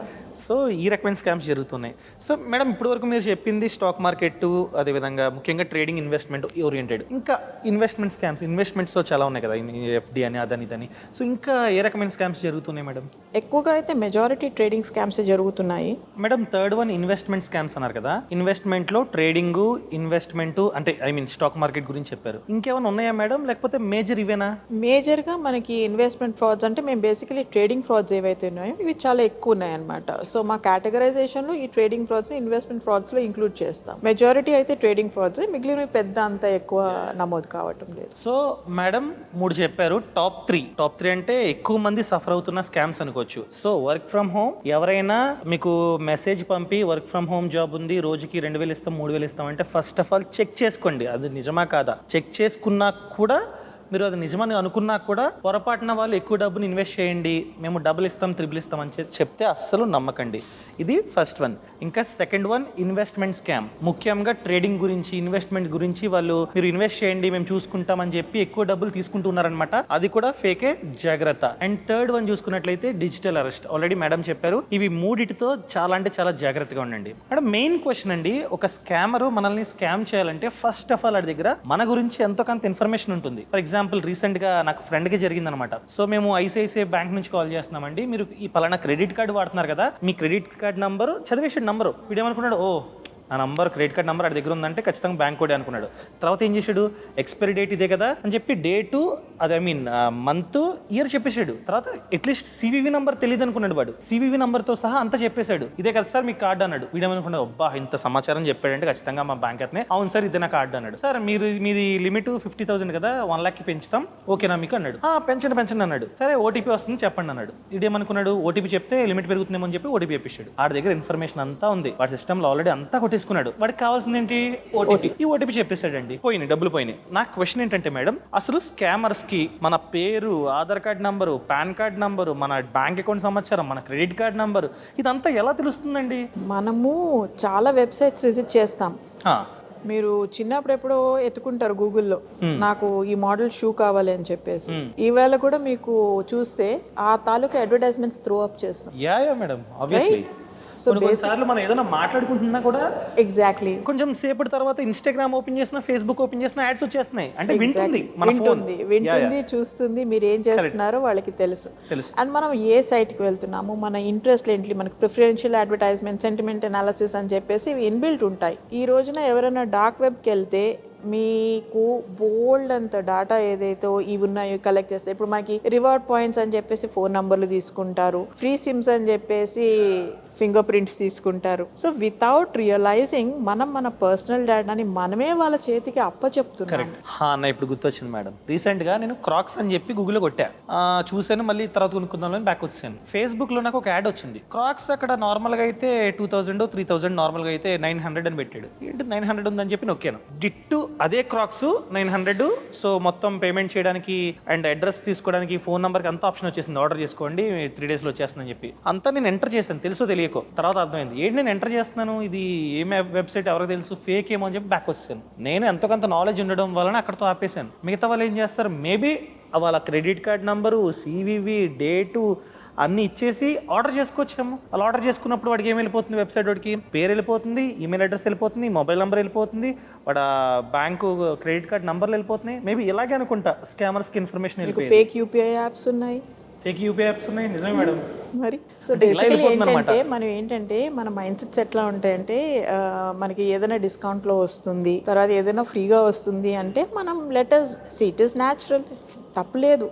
సో ఈ రకమైన స్కామ్స్ జరుగుతున్నాయి. సో మేడం ఇప్పటివరకు మీరు చెప్పింది స్టాక్ మార్కెట్, అదేవిధంగా ముఖ్యంగా ట్రేడింగ్, ఇన్వెస్ట్మెంట్ ఓరియంటెడ్. ఇంకా ఇన్వెస్ట్మెంట్ స్కామ్స్, ఇన్వెస్ట్మెంట్స్లో చాలా ఉన్నాయి కదా, ఎఫ్డి అని అదని ఇదని. సో ఇంకా ఏ రకమైన స్కామ్స్ జరుగుతున్నాయి మేడం? ఎక్కువగా అయితే మెజారిటీ ట్రేడింగ్ స్కామ్స్ జరుగుతున్నాయి. Madam third one investment scams అన్నారు కదా, ఇన్వెస్ట్మెంట్లో ట్రేడింగ్, ఇన్వెస్ట్మెంట్ అంటే ఐ మీన్ స్టాక్ మార్కెట్ గురించి చెప్పారు. ఇంకేమైనా ఉన్నాయా మేడం, లేకపోతే మేజర్ ఇవేనా? మేజర్గా మనకి ఇన్వెస్ట్మెంట్ ఫ్రాడ్స్ అంటే మేము బేసికలీ ట్రేడింగ్ ఫ్రాడ్స్ ఏవైతే ఉన్నాయో ఇవి చాలా ఎక్కువ ఉన్నాయి అనమాట. సో మా కేటగరైజేషన్లో ఈ ట్రేడింగ్ ఫ్రాడ్స్ని ఇన్వెస్ట్మెంట్ ఫ్రాడ్స్లో ఇంక్లూడ్ చేస్తాం. మెజారిటీ అయితే ట్రేడింగ్ ఫ్రాడ్స్, మిగిలినవి పెద్ద అంత ఎక్కువ నమోదు కావటం లేదు. సో మేడం 3 చెప్పారు. టాప్ త్రీ అంటే ఎక్కువ మంది సఫర్ అవుతున్న స్కామ్స్ అనుకోవచ్చు. సో వర్క్ ఫ్రమ్ హోమ్, ఎవరైనా మీకు మెసేజ్ పంపి వర్క్ ఫ్రమ్ హోమ్ జాబ్ ఉంది, రోజుకి 2,000 ఇస్తాం 3,000 ఇస్తాం అంటే ఫస్ట్ ఆఫ్ ఆల్ చెక్ చేసుకోండి అది నిజమా కాదా. చెక్ చేసుకున్నా కూడా మీరు అది నిజమని అనుకున్నా కూడా పొరపాటున వాళ్ళు ఎక్కువ డబ్బుని ఇన్వెస్ట్ చేయండి, మేము డబుల్ ఇస్తాం 3,000 ఇస్తాం అని చెప్తే అస్సలు నమ్మకండి. ఇది ఫస్ట్ వన్. ఇంకా సెకండ్ వన్ ఇన్వెస్ట్మెంట్ స్కామ్. ముఖ్యంగా ట్రేడింగ్ గురించి, ఇన్వెస్ట్మెంట్ గురించి వాళ్ళు మీరు ఇన్వెస్ట్ చేయండి మేము చూసుకుంటామని చెప్పి ఎక్కువ డబ్బులు తీసుకుంటున్నారనమాట. అది కూడా ఫేకే, జాగ్రత్త. అండ్ థర్డ్ వన్ చూసుకున్నట్లయితే డిజిటల్ అరెస్ట్. ఆల్రెడీ మేడం చెప్పారు. ఇవి మూడిటితో చాలా అంటే చాలా జాగ్రత్తగా ఉండండి. మేడం మెయిన్ క్వశ్చన్ అండి, ఒక స్కామర్ మనల్ని స్కామ్ చేయాలంటే ఫస్ట్ ఆఫ్ ఆల్ వాడి దగ్గర మన గురించి ఎంతో కొంత ఇన్ఫర్మేషన్ ఉంటుంది. ఫర్ ఎగ్జాంపుల్ రీసెంట్గా నాకు ఫ్రెండ్కి జరిగిందనమాట. సో మేము ఐసిఐసిఐ బ్యాంక్ నుంచి కాల్ చేస్తున్నామండి, మీరు ఈ పలానా క్రెడిట్ కార్డు వాడుతున్నారు కదా, మీ క్రెడిట్ కార్డు నంబరు చదివేసాడు. నంబరు వీడేమనుకున్నాడు, ఓ ఆ నంబర్ క్రెడిట్ కార్డ్ నెంబర్ అది దగ్గర ఉందంటే ఖచ్చితంగా బ్యాంక్ కోడే అనుకున్నాడు. తర్వాత ఏం చేశాడు, ఎక్స్పైరీ డేట్ ఇదే కదా అని చెప్పి డేటు అది ఐ మీన్ మంత్, ఇయర్ చెప్పేశాడు. తర్వాత అట్లీస్ట్ సివివి నెంబర్ తెలియదు అనుకున్నాడు వాడు. సివివి నెంబర్తో సహా అంతా చెప్పేశాడు. ఇదే కదా సార్ మీ కార్డు అన్నాడు. వీడేమనుకున్నాడు, అబ్బా ఇంత సమాచారం చెప్పాడంటే ఖచ్చితంగా మా బ్యాంక్ అతనే, అవును సార్ ఇదే నా కార్డు అన్నాడు. సార్ మీది లిమిట్ 50,000 కదా, 1,00,000 పెంచుతాం ఓకేనా మీకు అన్నాడు. పెంచండి అన్నాడు. సరే ఓటీపీ వస్తుంది చెప్పండి అన్నాడు. ఇదేమనుకున్నాడు, ఓటీపీ చెప్తే లిమిట్ పెరుగుతుందేమో అని చెప్పి ఓటీపీ చెప్పేశాడు. ఆడి దగ్గర ఇన్ఫర్మేషన్ అంతా ఉంది, వాడి సిస్టమ్లో ఆల్రెడీ అంతా కొట్టేసుకున్నాడు. వాడికి కావాల్సింది ఏంటి, ఓటీపీ. ఈ ఓటీపీ చెప్పేశాడండి, పోయినాయి డబ్బులు పోయినాయి. నా క్వశ్చన్ ఏంటంటే మేడం, అసలు స్కామర్స్ కి మన పేరు, Aadhaar card number, pan card number, మన బ్యాంక్ అకౌంట్ సమాచారం, మన క్రెడిట్ కార్డ్ నంబరు ఇదంతా ఎలా తెలుస్తుందండి? మనము చాలా వెబ్సైట్స్ విజిట్ చేస్తాం. మీరు చిన్నప్పుడు ఎప్పుడో ఎత్తుకుంటారు గూగుల్లో, నాకు ఈ మోడల్ షూ కావాలి అని చెప్పేసి. ఈవేళ కూడా మీకు చూస్తే ఆ తాలూకా అడ్వర్టైజ్మెంట్స్ త్రో అప్ చేస్తాం. Yeah madam obviously. సో కొన్నిసార్లు మనం ఏదైనా మాట్లాడుకుంటున్నా కూడా ఎగ్జాక్ట్లీ కొంచెం సేపటి తర్వాత ఇన్స్టాగ్రామ్ ఓపెన్ చేసినా, ఫేస్బుక్ ఓపెన్ చేసినా యాడ్స్ వచ్చేస్తున్నాయి. అంటే వింటుంది, చూస్తుంది, మీరు ఏం చేస్తున్నారో వాళ్ళకి తెలుసు. అండ్ మనం ఏ సైట్కి వెళ్తున్నాము, మన ఇంట్రెస్ట్ ఏంటి, మనకి ప్రిఫరెన్షియల్ అడ్వర్టైజ్మెంట్, సెంటిమెంట్ అనాలిసిస్ అని చెప్పేసి ఇవి ఇన్బిల్ట్ ఉంటాయి. ఈ రోజున ఎవరైనా డార్క్ వెబ్కి వెళ్తే మీకు బోల్డ్ అంత డేటా ఏదైతే ఇవి ఉన్నాయో కలెక్ట్ చేస్తాయి. ఇప్పుడు మనకి రివార్డ్ పాయింట్స్ అని చెప్పేసి ఫోన్ నంబర్లు తీసుకుంటారు, ఫ్రీ సిమ్స్ అని చెప్పేసి ఫింగర్ ప్రింట్స్ తీసుకుంటారు. సో వితౌట్ రియలైజింగ్ మనం మన పర్సనల్ డేటాని మనమే వాళ్ళ చేతికి అప్పచెప్తున్నాం. కరెక్ట్. అన్న ఇప్పుడు గుర్తొచ్చింది మేడం, రీసెంట్ గా నేను క్రాక్స్ అని చెప్పి గూగుల్లో కొట్టా, చూసాను, మళ్ళీ తర్వాత కొనుక్కుందాం బ్యాక్ వచ్చాను. ఫేస్బుక్ లో నాకు ఒక యాడ్ వచ్చింది. క్రాక్స్ అక్కడ నార్మల్ గా అయితే 2,000 3,000, నార్మల్ గా అయితే 900 అని పెట్టాడు. ఏంటి 900 ఉందని చెప్పి నొక్కాను. డిట్టు అదే క్రాక్స్ 900. సో మొత్తం పేమెంట్ చేయడానికి అండ్ అడ్రస్ తీసుకోవడానికి ఫోన్ నెంబర్కి అంత ఆప్షన్ వచ్చేసింది, ఆర్డర్ చేసుకోండి 3 days లో వచ్చేస్తుందని చెప్పి. అంతా నేను ఎంటర్ చేశాను, తెలుసో తెలియకో. తర్వాత అర్థమైంది ఏంటి నేను ఎంటర్ చేస్తున్నాను, ఇది ఏం వెబ్సైట్ ఎవరికి తెలుసు, ఫేక్ ఏమో అని చెప్పి బ్యాక్ వచ్చాను. నేను ఎంతకంత నాలెడ్జ్ ఉండడం వలన అక్కడతో ఆపేశాను. మిగతా వాళ్ళు ఏం చేస్తారు, మేబీ వాళ్ళ credit card number, CVV, date అన్నీ ఇచ్చేసి ఆర్డర్ చేసుకోవచ్చాము. అలా ఆర్డర్ చేసుకున్నప్పుడు వాడికి ఏం వెళ్ళిపోతుంది, వెబ్సైట్ వాడికి పేరు వెళ్ళిపోతుంది, ఈమెయిల్ అడ్రస్ వెళ్ళిపోతుంది, మొబైల్ నెంబర్ వెళ్ళిపోతుంది, వాడు బ్యాంకు క్రెడిట్ కార్డ్ నంబర్లు వెళ్ళిపోతున్నాయి. మేబీ ఇలాగే అనుకుంటా స్కామర్స్కి ఇన్ఫర్మేషన్ వెళ్ళిపోయింది. ఫేక్ యూపీఐ యాప్స్ ఉన్నాయి, ఫేక్ యూపీఐ యాప్స్ ఉన్నాయి, నిజమే మేడం. మరి సో బేసికలీ ఏంటంటే మన మైండ్ సెట్స్ ఎట్లా ఉంటాయంటే, మనకి ఏదైనా డిస్కౌంట్లో వస్తుంది, తర్వాత ఏదైనా ఫ్రీగా వస్తుంది అంటే మనం letters see it is natural, తప్పులేదు.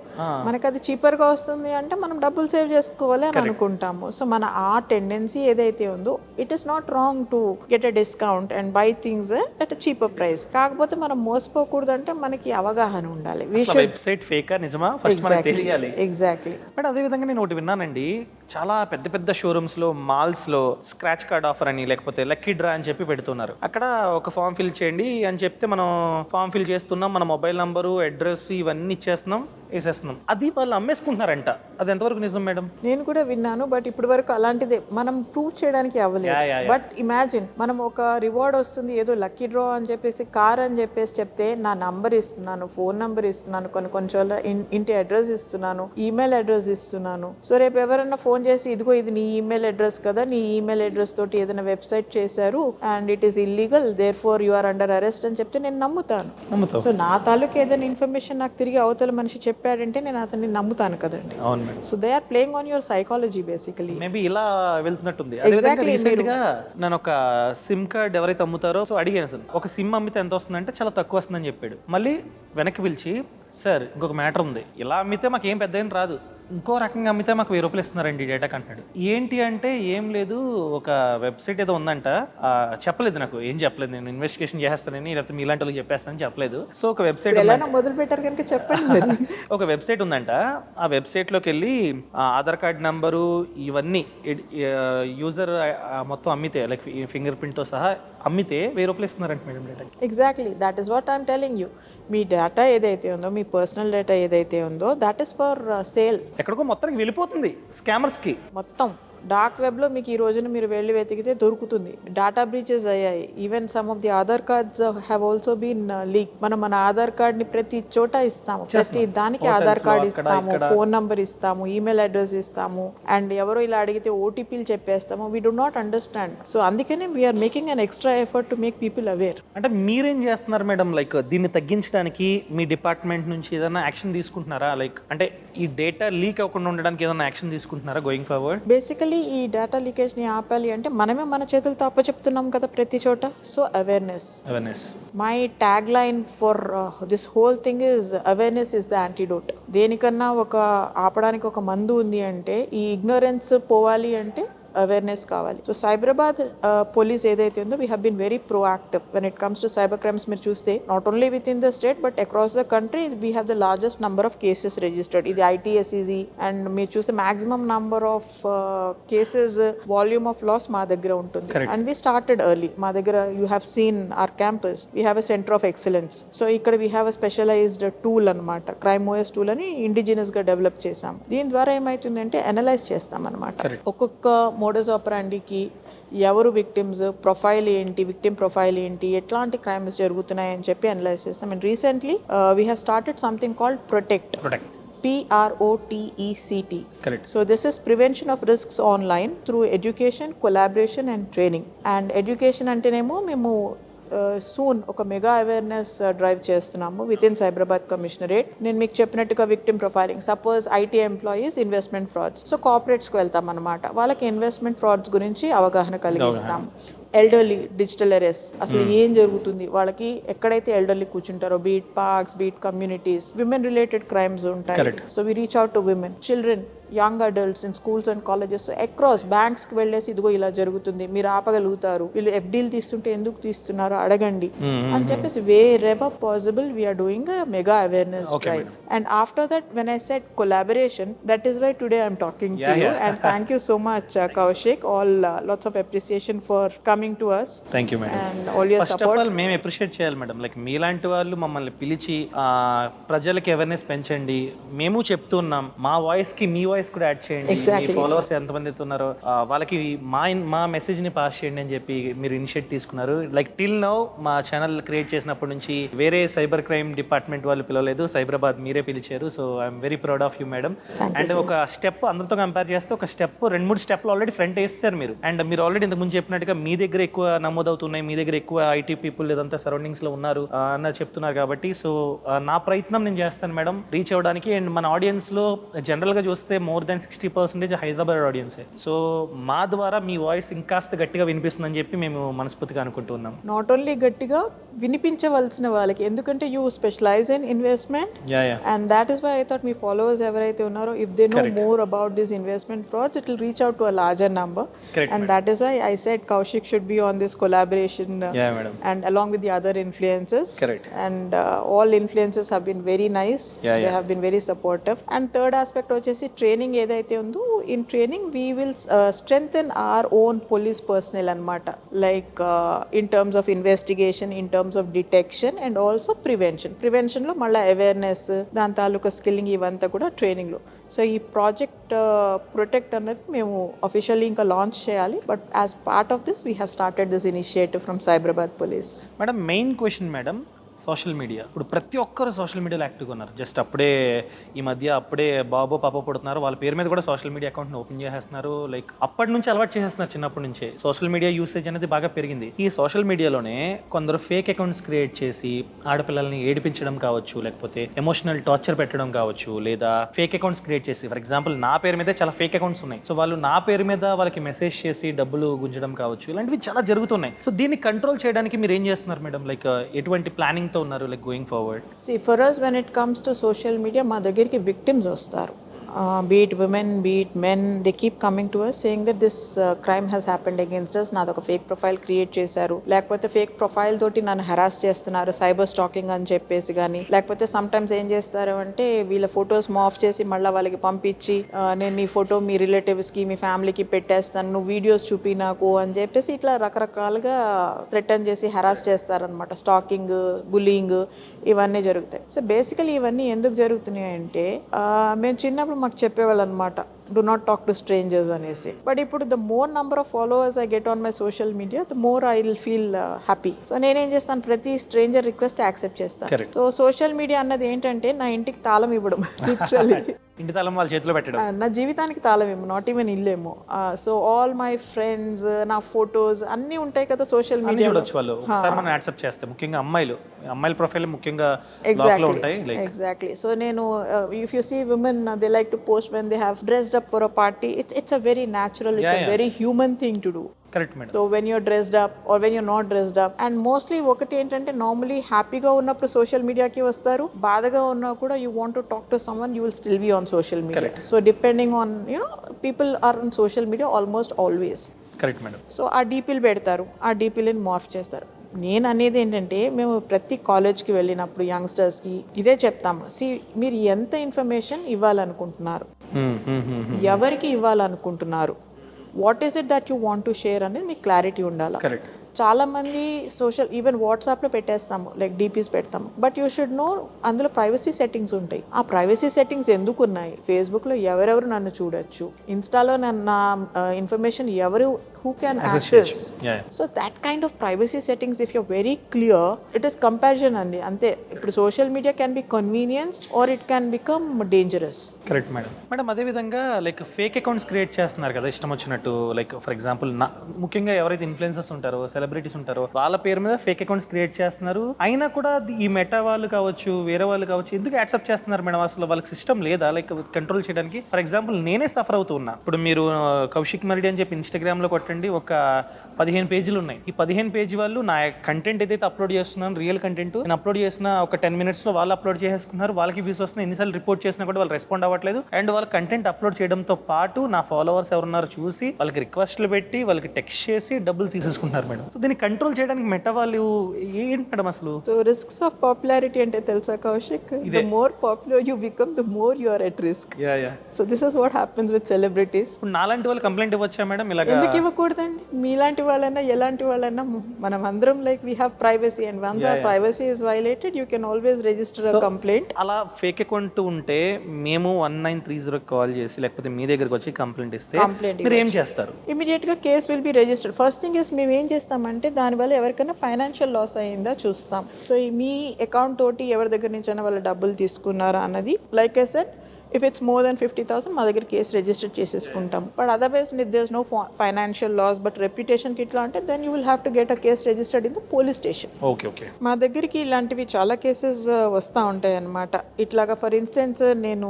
మనకు అది చీపర్గా వస్తుంది అంటే మనం డబ్బులు సేవ్ చేసుకోవాలి అని అనుకుంటాము. సో మన ఆ టెండెన్సీ ఏదైతే ఉందో, it is not wrong to get a discount and by things at cheaper price. కాకపోతే మనం మోసపోకూడదు అంటే మనకి అవగాహన ఉండాలి. వెబ్సైట్ ఫేకా నిజమా ఫస్ట్ మనకి తెలియాలి. ఎగ్జాక్ట్లీ. బట్ అదే విధంగా నేను ఒకటి విన్నానండి, చాలా పెద్ద పెద్ద షోరూమ్స్లో, మాల్స్లో స్క్రాచ్ కార్డ్ ఆఫర్ అని లేకపోతే లక్కీ డ్రా అని చెప్పి పెడుతున్నారు. అక్కడ ఒక ఫామ్ ఫిల్ చేయండి అని చెప్తే మనం ఫామ్ ఫిల్ చేస్తున్నాం, మన మొబైల్ నంబరు, అడ్రస్ ఇవన్నీ ఇచ్చేస్తున్నాం, వేసేస్తున్నాం. అది వాళ్ళు అమ్మేసుకుంటున్నారంట. అది ఎంతవరకు నిజం మేడం? నేను కూడా విన్నాను, బట్ ఇప్పటి వరకు అలాంటిదే మనం ప్రూవ్ చేయడానికి అవ్వలేదు. బట్ ఇమాజిన్ మనం ఒక రివార్డ్ వస్తుంది, ఏదో లక్కీ డ్రా అని చెప్పేసి, కార్ అని చెప్పేసి చెప్తే నా నంబర్ ఇస్తున్నాను, ఫోన్ నంబర్ ఇస్తున్నాను, కొన్ని చోట్ల ఇంటి అడ్రస్ ఇస్తున్నాను, ఈమెయిల్ అడ్రస్ ఇస్తున్నాను. సో రేపు ఎవరైనా ఫోన్ చేసి ఇదిగో ఇది నీ ఈమెయిల్ అడ్రస్ కదా, నీ ఈమెయిల్ అడ్రస్ తోటి ఏదైనా వెబ్సైట్ చేశారు and it is illegal, therefore you are under arrest అని చెప్తే నేను నమ్ముతాను. సో నా తాలూకు ఏదైనా ఇన్ఫర్మేషన్ నాకు తిరిగి అవతల మనిషి చెప్పాడంటే నేను అతన్ని నమ్ముతాను కదండి. అవును madam. So they are playing on your psychology basically. Maybe ఇలా వెళ్తున్నట్టుంది. అదేవిధంగా రీసెంట్ గా నేను ఒక సిమ్ కార్డ్ ఎవరైతే అమ్ముతారో సో అడిగాను, సార్ ఒక సిమ్ అమ్మితే ఎంత వస్తుందంటే చాలా తక్కువ వస్తుందని చెప్పాడు. మళ్ళీ వెనక్కి పిలిచి సార్ ఇంకొక మ్యాటర్ ఉంది, ఇలా అమ్మితే మాకు ఏం పెద్ద ఏం రాదు, ఇంకో రకంగా అమ్మితే మాకు 1000 రూపాయలు ఇస్తున్నారండి డేటాకి అంటున్నాడు. ఏంటి అంటే ఏం లేదు, ఒక వెబ్సైట్ ఏదో ఉందంట, చెప్పలేదు నాకు, ఏం చెప్పలేదు, నేను ఇన్వెస్టిగేషన్ చేస్తానని లేకపోతే మీలాంటి వాళ్ళకి చెప్పేస్తానని చెప్పలేదు. సో ఒక వెబ్సైట్ మొదలు పెట్టారు కనుక చెప్పండి. ఒక వెబ్సైట్ ఉందంట, ఆ వెబ్సైట్లోకి వెళ్ళి ఆధార్ కార్డ్ నంబరు ఇవన్నీ యూజర్ మొత్తం అమ్మితే లైక్ ఫింగర్ ప్రింట్తో సహా అమ్మితే 1000 రూపాయలు ఇస్తున్నారంట madam data. Exactly, that is what I'm telling you. మీ డేటా ఏదైతే ఉందో, మీ పర్సనల్ డేటా ఏదైతే ఉందో, దట్ ఈస్ ఫర్ సేల్. ఎక్కడికో మొత్తానికి వెళ్ళిపోతుంది స్కామర్స్కి. మొత్తం డార్క్ వెబ్లో మీకు ఈ రోజున మీరు వెళ్ళి వెతికితే దొరుకుతుంది. డేటా బ్రీచెస్ అయ్యాయి. Even some of the Aadhaar cards have also been leak. మనం మన ఆధార్ కార్డ్ని ప్రతి చోట ఇస్తాము, ప్రతి దానికి ఆధార్ కార్డ్ ఇస్తాము, ఫోన్ నంబర్ ఇస్తాము, ఈమెయిల్ అడ్రస్ ఇస్తాము, అండ్ ఎవరో ఇలా అడిగితే ఓటీపీలు చెప్పేస్తాము. We do not understand. So అందుకనే we are making an extra effort to make people aware. అంటే మీరేం చేస్తున్నారు మేడం, లైక్ దీన్ని తగ్గించడానికి మీ డిపార్ట్మెంట్ నుంచి ఏదైనా యాక్షన్ తీసుకుంటున్నారా? లైక్ అంటే ఈ డేటా లీక్ అవ్వకుండా ఉండడానికి ఏదైనా యాక్షన్ తీసుకుంటున్నారా గోయింగ్ ఫార్వర్డ్? బేసికలీ ఈ డేటా లీకేజ్ని ఆపాలి అంటే మనమే మన చేతులతో అప్పచెప్తున్నాం కదా ప్రతి చోట. So awareness. My tag line for this whole thing is awareness is the antidote. దేనికన్నా ఒక ఆపడానికి ఒక మందు ఉంది అంటే, ఈ ఇగ్నోరెన్స్ పోవాలి అంటే అవేర్నెస్ కావాలి. సో సైబరాబాద్ పోలీస్ ఏదైతే ఉందో, we have been very proactive when it comes to cyber crimes. మీరు చూస్తే not only within the state but across the country we have the largest number of cases registered. ఇది ITSEZ. And మీరు చూస్తే maximum number of cases, volume of loss మా దగ్గర ఉంటుంది. And we started early. మా దగ్గర you have seen our campus, we have a centre of excellence. So ఇక్కడ we have a specialised tool అనమాట, క్రైమ్ OS టూల్ అని indigenous గా develop చేసాం. దీని ద్వారా ఏమైతుందంటే అనలైజ్ చేస్తాం అనమాట. ఒక్కొక్క మోడస్ ఆపరాండికి ఎవరు విక్టిమ్స్, ప్రొఫైల్ ఏంటి, విక్టిమ్ ప్రొఫైల్ ఏంటి, ఎట్లాంటి క్రైమ్స్ జరుగుతున్నాయని చెప్పి అనలైజ్ చేస్తాం. And recently we have started something called protect. PROTECT. Correct. So this is prevention of risks online through education, collaboration and training. And education అంటేనేమో మేము soon ఒక mega awareness drive చేస్తున్నాము within Cyberabad commissionerate. నేను మీకు చెప్పినట్టుగా victim profiling, suppose IT employees investment frauds, so కార్పొరేట్స్కి వెళ్తాం అనమాట, వాళ్ళకి ఇన్వెస్ట్మెంట్ ఫ్రాడ్స్ గురించి అవగాహన కలిగిస్తాం. ఎల్డర్లీ డిజిటల్ అరెస్ట్, అసలు ఏం జరుగుతుంది వాళ్ళకి, ఎక్కడైతే ఎల్డర్లీ కూర్చుంటారో, beat parks, beat communities, women related crimes ఉంటాయి. So we reach out to women, children, young adults in schools and colleges. Across బ్యాంక్స్కి వెళ్ళేసి ఇదిగో ఇలా జరుగుతుంది, మీరు ఆపగలుగుతారు, వీళ్ళు FDలు తీస్తుంటే ఎందుకు తీస్తున్నారో అడగండి అని చెప్పేసి wherever possible we are doing a mega awareness drive. And after that, when I said collaboration, that is why today I'm talking to you. And thank you so much, Kaushik. All lots of appreciation for coming to us. Thank you madam. And all your First support. of all, మేము appreciate చేయాలి madam. Like మీలాంటి వాళ్ళు మమ్మల్ని పిలిచి ప్రజలకి awareness పెంచండి, మేము చెప్తున్నాం, మా వాయిస్ కి మీ వాయిస్ కూడా యాడ్ చేయండి, మీ ఫాలోవర్స్ ఎంతమంది ఉన్నారో వాళ్ళకి మా మెసేజ్ ని పాస్ చేయండి అని చెప్పి మీరు ఇనిషియేట్ తీసుకున్నారు. లైక్ టిల్ నౌ మా ఛానల్ క్రియేట్ చేసినప్పటి నుంచి వేరే సైబర్ క్రైమ్ డిపార్ట్మెంట్ వాళ్ళు పిలవలేదు, సైబరాబాద్ మీరే పిలిచారు. So I'm very proud of you madam. And ఒక స్టెప్ అందరితో కంపేర్ చేస్తే ఒక స్టెప్ 2-3 స్టెప్లు ఆల్రెడీ ఫ్రంట్ వేస్తారు మీరు. అండ్ మీరు ఆల్రెడీ ఇంతకు ముందు చెప్పినట్టుగా మీ దగ్గర ఎక్కువ నమోదవుతున్నాయి, మీ దగ్గర ఎక్కువ IT పీపుల్ ఇదంతా సరౌండింగ్స్ లో ఉన్నారు అన్నది చెప్తున్నారు. కాబట్టి సో నా ప్రయత్నం నేను చేస్తాను మేడం రీచ్ అవ్వడానికి. అండ్ మన ఆడియన్స్ లో జనరల్ గా చూస్తే మోర్ దాన్ 60% హైదరాబాద్ ఆడియన్సే. సో మా ద్వారా మీ వాయిస్ ఇంకాస్త గట్టిగా వినిపిస్తుందని చెప్పి మేము మనస్ఫూర్తిగా అనుకుంటున్నాం. నాట్ ఓన్లీ గట్టిగా వినిపించవలసిన వాళ్ళకి, ఎందుకంటే you specialize in investment. And that is why I thought మీ ఫాలోవర్స్ ఎవరైతే ఉన్నారో, if they know more about this investment frauds, it will reach out to a larger number. And that is why I said Kaushik should supportive be on this collaboration madam. and along with the other influencers. Correct. And all influencers have been very nice. They have been very supportive. And third aspect వచ్చేసి training ఏదైతే ఉందో in training we will strengthen our own police personnel అన్నమాట, like in terms of investigation, in terms of detection and also prevention లో మళ్ళీ awareness, దాని తాలూకా skilling ఇవంతా కూడా ట్రైనింగ్లో. సో ఈ ప్రాజెక్ట్ ప్రొటెక్ట్ అనేది మేము అఫీషియల్లీ ఇంకా లాంచ్ చేయాలి, but as part of this we have started this initiative from Cyberabad police. Madam, main question madam, social media. ఇప్పుడు ప్రతి ఒక్కరు సోషల్ మీడియాలో యాక్టివ్గా ఉన్నారు. జస్ట్ అప్పుడే బాబో పాప పుడుతున్నారు, వాళ్ళ పేరు మీద కూడా సోషల్ మీడియా అకౌంట్ని ఓపెన్ చేసేస్తున్నారు. లైక్ అప్పటి నుంచి అలవాటు చేసేస్తున్నారు, చిన్నప్పటి నుంచే సోషల్ మీడియా యూసేజ్ అనేది బాగా పెరిగింది. ఈ సోషల్ మీడియాలోనే కొందరు ఫేక్ అకౌంట్స్ క్రియేట్ చేసి ఆడపిల్లల్ని ఏడిపించడం కావచ్చు, లేకపోతే ఎమోషనల్ టార్చర్ పెట్టడం కావచ్చు, లేదా ఫేక్ అకౌంట్స్ క్రియేట్ చేసి, ఫర్ ఎగ్జాంపుల్ నా పేరు మీద చాలా ఫేక్ అకౌంట్స్ ఉన్నాయి, సో వాళ్ళు నా పేరు మీద వాళ్ళకి మెసేజ్ చేసి డబ్బులు గుంజడం కావచ్చు, ఇలాంటివి చాలా జరుగుతున్నాయి. సో దీన్ని కంట్రోల్ చేయడానికి మీరు ఏం చేస్తున్నారు మేడం? లైక్ ఎటువంటి ప్లానింగ్ తో ఉన్నారు, like going forward? See, for us when it comes to social media, మా దగ్గరికి victims వస్తారు. Be it women, be it men, they keep coming to us saying that this crime has happened against us. నాది ఒక fake profile create చేశారు, లేకపోతే fake profile తోటి నన్ను harass చేస్తున్నారు, సైబర్ స్టాకింగ్ అని చెప్పేసి కానీ, లేకపోతే సమ్ టైమ్స్ ఏం చేస్తారు అంటే వీళ్ళ ఫొటోస్ మాఫ్ చేసి మళ్ళీ వాళ్ళకి పంపించి నేను ఈ ఫోటో మీ రిలేటివ్స్కి, మీ ఫ్యామిలీకి పెట్టేస్తాను, నువ్వు వీడియోస్ చూపి నాకు అని చెప్పేసి ఇట్లా రకరకాలుగా థ్రెటన్ చేసి హెరాస్ చేస్తారనమాట. స్టాకింగ్, బుల్లింగ్ ఇవన్నీ జరుగుతాయి. సో బేసికలీ ఇవన్నీ ఎందుకు జరుగుతున్నాయి అంటే మేము చిన్నప్పుడు మాకు చెప్పేవాళ్ళు అనమాట, do not talk to strangers అనేసి. బట్ ఇప్పుడు the more number of followers I get on my social media, the more I will feel happy. So నేనేం చేస్తాను, ప్రతి స్ట్రేంజర్ రిక్వెస్ట్ యాక్సెప్ట్ చేస్తాను. సో సోషల్ మీడియా అన్నది ఏంటంటే నా ఇంటికి తాళం ఇవ్వడం, ఇంటి తాళం వాళ్ళ చేతిలో పెట్టడం, నా జీవితానికి తాళం ఏమో, నాట్ ఈవెన్ ఇల్లేమో. సో ఆల్ మై ఫ్రెండ్స్, నా ఫొటోస్ అన్నీ ఉంటాయి కదా సోషల్ మీడియా చూడొచ్చు వాళ్ళు. ఒకసారి మనం యాక్సెప్ట్ చేస్తే, ముఖ్యంగా అమ్మాయిల ప్రొఫైల్ ముఖ్యంగా ఉంటాయి. ఎగ్జాక్ట్లీ. సో నేను if you see women they like to post when they have dressed up for a party, it's a very natural, it's a very human thing to do. Correct madam. So when you're dressed up or when you're not dressed up, and mostly ఒకటి ఏంటంటే normally హ్యాపీగా ఉన్నప్పుడు social మీడియాకి వస్తారు, బాధగా ఉన్నా కూడా you want to talk to someone, you will still be on social media. Correct. So depending on, you know, people are on social media almost always. Correct madam. So ఆ డీపీలు పెడతారు, ఆ డీపీలని మార్ఫ్ చేస్తారు. నేను అనేది ఏంటంటే మేము ప్రతి కాలేజ్కి వెళ్ళినప్పుడు యంగ్స్టర్స్కి ఇదే చెప్తాము, మీరు ఎంత ఇన్ఫర్మేషన్ ఇవ్వాలనుకుంటున్నారు, ఎవరికి ఇవ్వాలనుకుంటున్నారు, what is it that you want to share అనేది మీకు క్లారిటీ ఉండాలి. చాలా మంది ఈవెన్ వాట్సాప్లో పెట్టేస్తాము, లైక్ డీపీస్ పెడతాము, బట్ యూ షుడ్ నో అందులో ప్రైవసీ సెట్టింగ్స్ ఉంటాయి. ఆ ప్రైవసీ సెట్టింగ్స్ ఎందుకు ఉన్నాయి? ఫేస్బుక్లో ఎవరెవరు నన్ను చూడొచ్చు, ఇన్స్టాలో నా ఇన్ఫర్మేషన్ ఎవరు who can access. So that kind of privacy settings, if you're very clear, it is comparison ante. Ippudu social media can be convenience or it can become dangerous. Correct madam. అదే విధంగా like fake accounts create చేస్తున్నారు కదా ఇష్టం వచ్చినట్టు. Like for example ముఖ్యంగా ఎవరైతే influencers ఉంటారో, celebrities ఉంటారో, వాళ్ళ పేరు మీద ఫేక్ అకౌంట్స్ క్రియేట్ చేస్తున్నారు. అయినా కూడా ఈ మెటా వాళ్ళు కావచ్చు, వేరే వాళ్ళు కావచ్చు, ఎందుకు యాక్సెప్ట్ చేస్తున్నారు మేడం? అసలు వాళ్ళకి సిస్టమ్ లేదా లైక్ కంట్రోల్ చేయడానికి? ఫర్ ఎగ్జాంపుల్ నేనే సఫర్ అవుతూ ఉన్నా. ఇప్పుడు మీరు కౌశిక్ మరిడి అని చెప్పి ఇన్స్టాగ్రామ్లో కొట్టండి, ఒక 15 పేజీలు ఉన్నాయి. ఈ 15 పేజీ వాళ్ళు నా కంటెంట్ ఏదైతే అప్లోడ్ చేస్తున్నాను, రియల్ కంటెంట్ నేను అప్లోడ్ చేసిన ఒక 10 minutes లో వాళ్ళు అప్లోడ్ చేసుకున్నారు, వాళ్ళకి వ్యూస్ వస్తున్నాయి. ఎన్నిసార్లు రిపోర్ట్ చేసినా కూడా వాళ్ళు రెస్పాండ్ అవ్వట్లేదు. అండ్ వాళ్ళ కంటెంట్ అప్లోడ్ చేయడంతో పాటు నా ఫాలోవర్స్ ఎవరున్నారు చూసి వాళ్ళకి రిక్వెస్ట్లు పెట్టి వాళ్ళకి టెక్స్ట్ చేసి డబ్బులు తీసేసుకుంటున్నారు మేడం. సో దీన్ని కంట్రోల్ చేయడానికి మెటా వాళ్ళు ఏంటి మేడం అసలు? సో రిస్క్స్ ఆఫ్ పాపులారిటీ అంటే తెలుసా Kaushik? The more popular you become, the more you are at risk. So this is what happens with celebrities. ఇప్పుడు నాలాంటి వాళ్ళు కంప్లైంట్ ఇవ్వచ్చా మేడం? ఇలాగా ఎందుకు ఇవ్వకూడదండి? మీలాంటి వాళ్ళైనా ఎలాంటి వాళ్ళైనా మనం అందరం like we have privacy, and once our privacy is violated you can always register a complaint. అలా ఫేక్ అకౌంట్ ఉంటే మేము 1930 కాల్ చేసి లేకపోతే మీ దగ్గరికి వచ్చి కంప్లైంట్ ఇస్తే మీరు ఏం చేస్తారు? ఇమీడియట్ గా case will be registered. First thing is మేము ఏం చేస్తామంటే దానివల్ల ఎవరికైనా ఫైనాన్షియల్ లాస్ అయిందా చూస్తాం. సో మీ అకౌంట్ తోటి ఎవరి దగ్గర నుంచి అయినా వాళ్ళు డబ్బులు తీసుకున్నారా అన్నది, like I said, if it's more than 50,000 మా దగ్గర కేసు రిజిస్టర్ చేసేసుకుంటాం. But otherwise there's no financial loss but reputation కి ఇట్లా అంటే then you will have to get a case registered in the police station. Okay. మా దగ్గరికి ఇలాంటివి చాలా కేసెస్ వస్తూ ఉంటాయి అన్నమాట. ఇట్లాగా ఫర్ ఇన్స్టెన్స్ నేను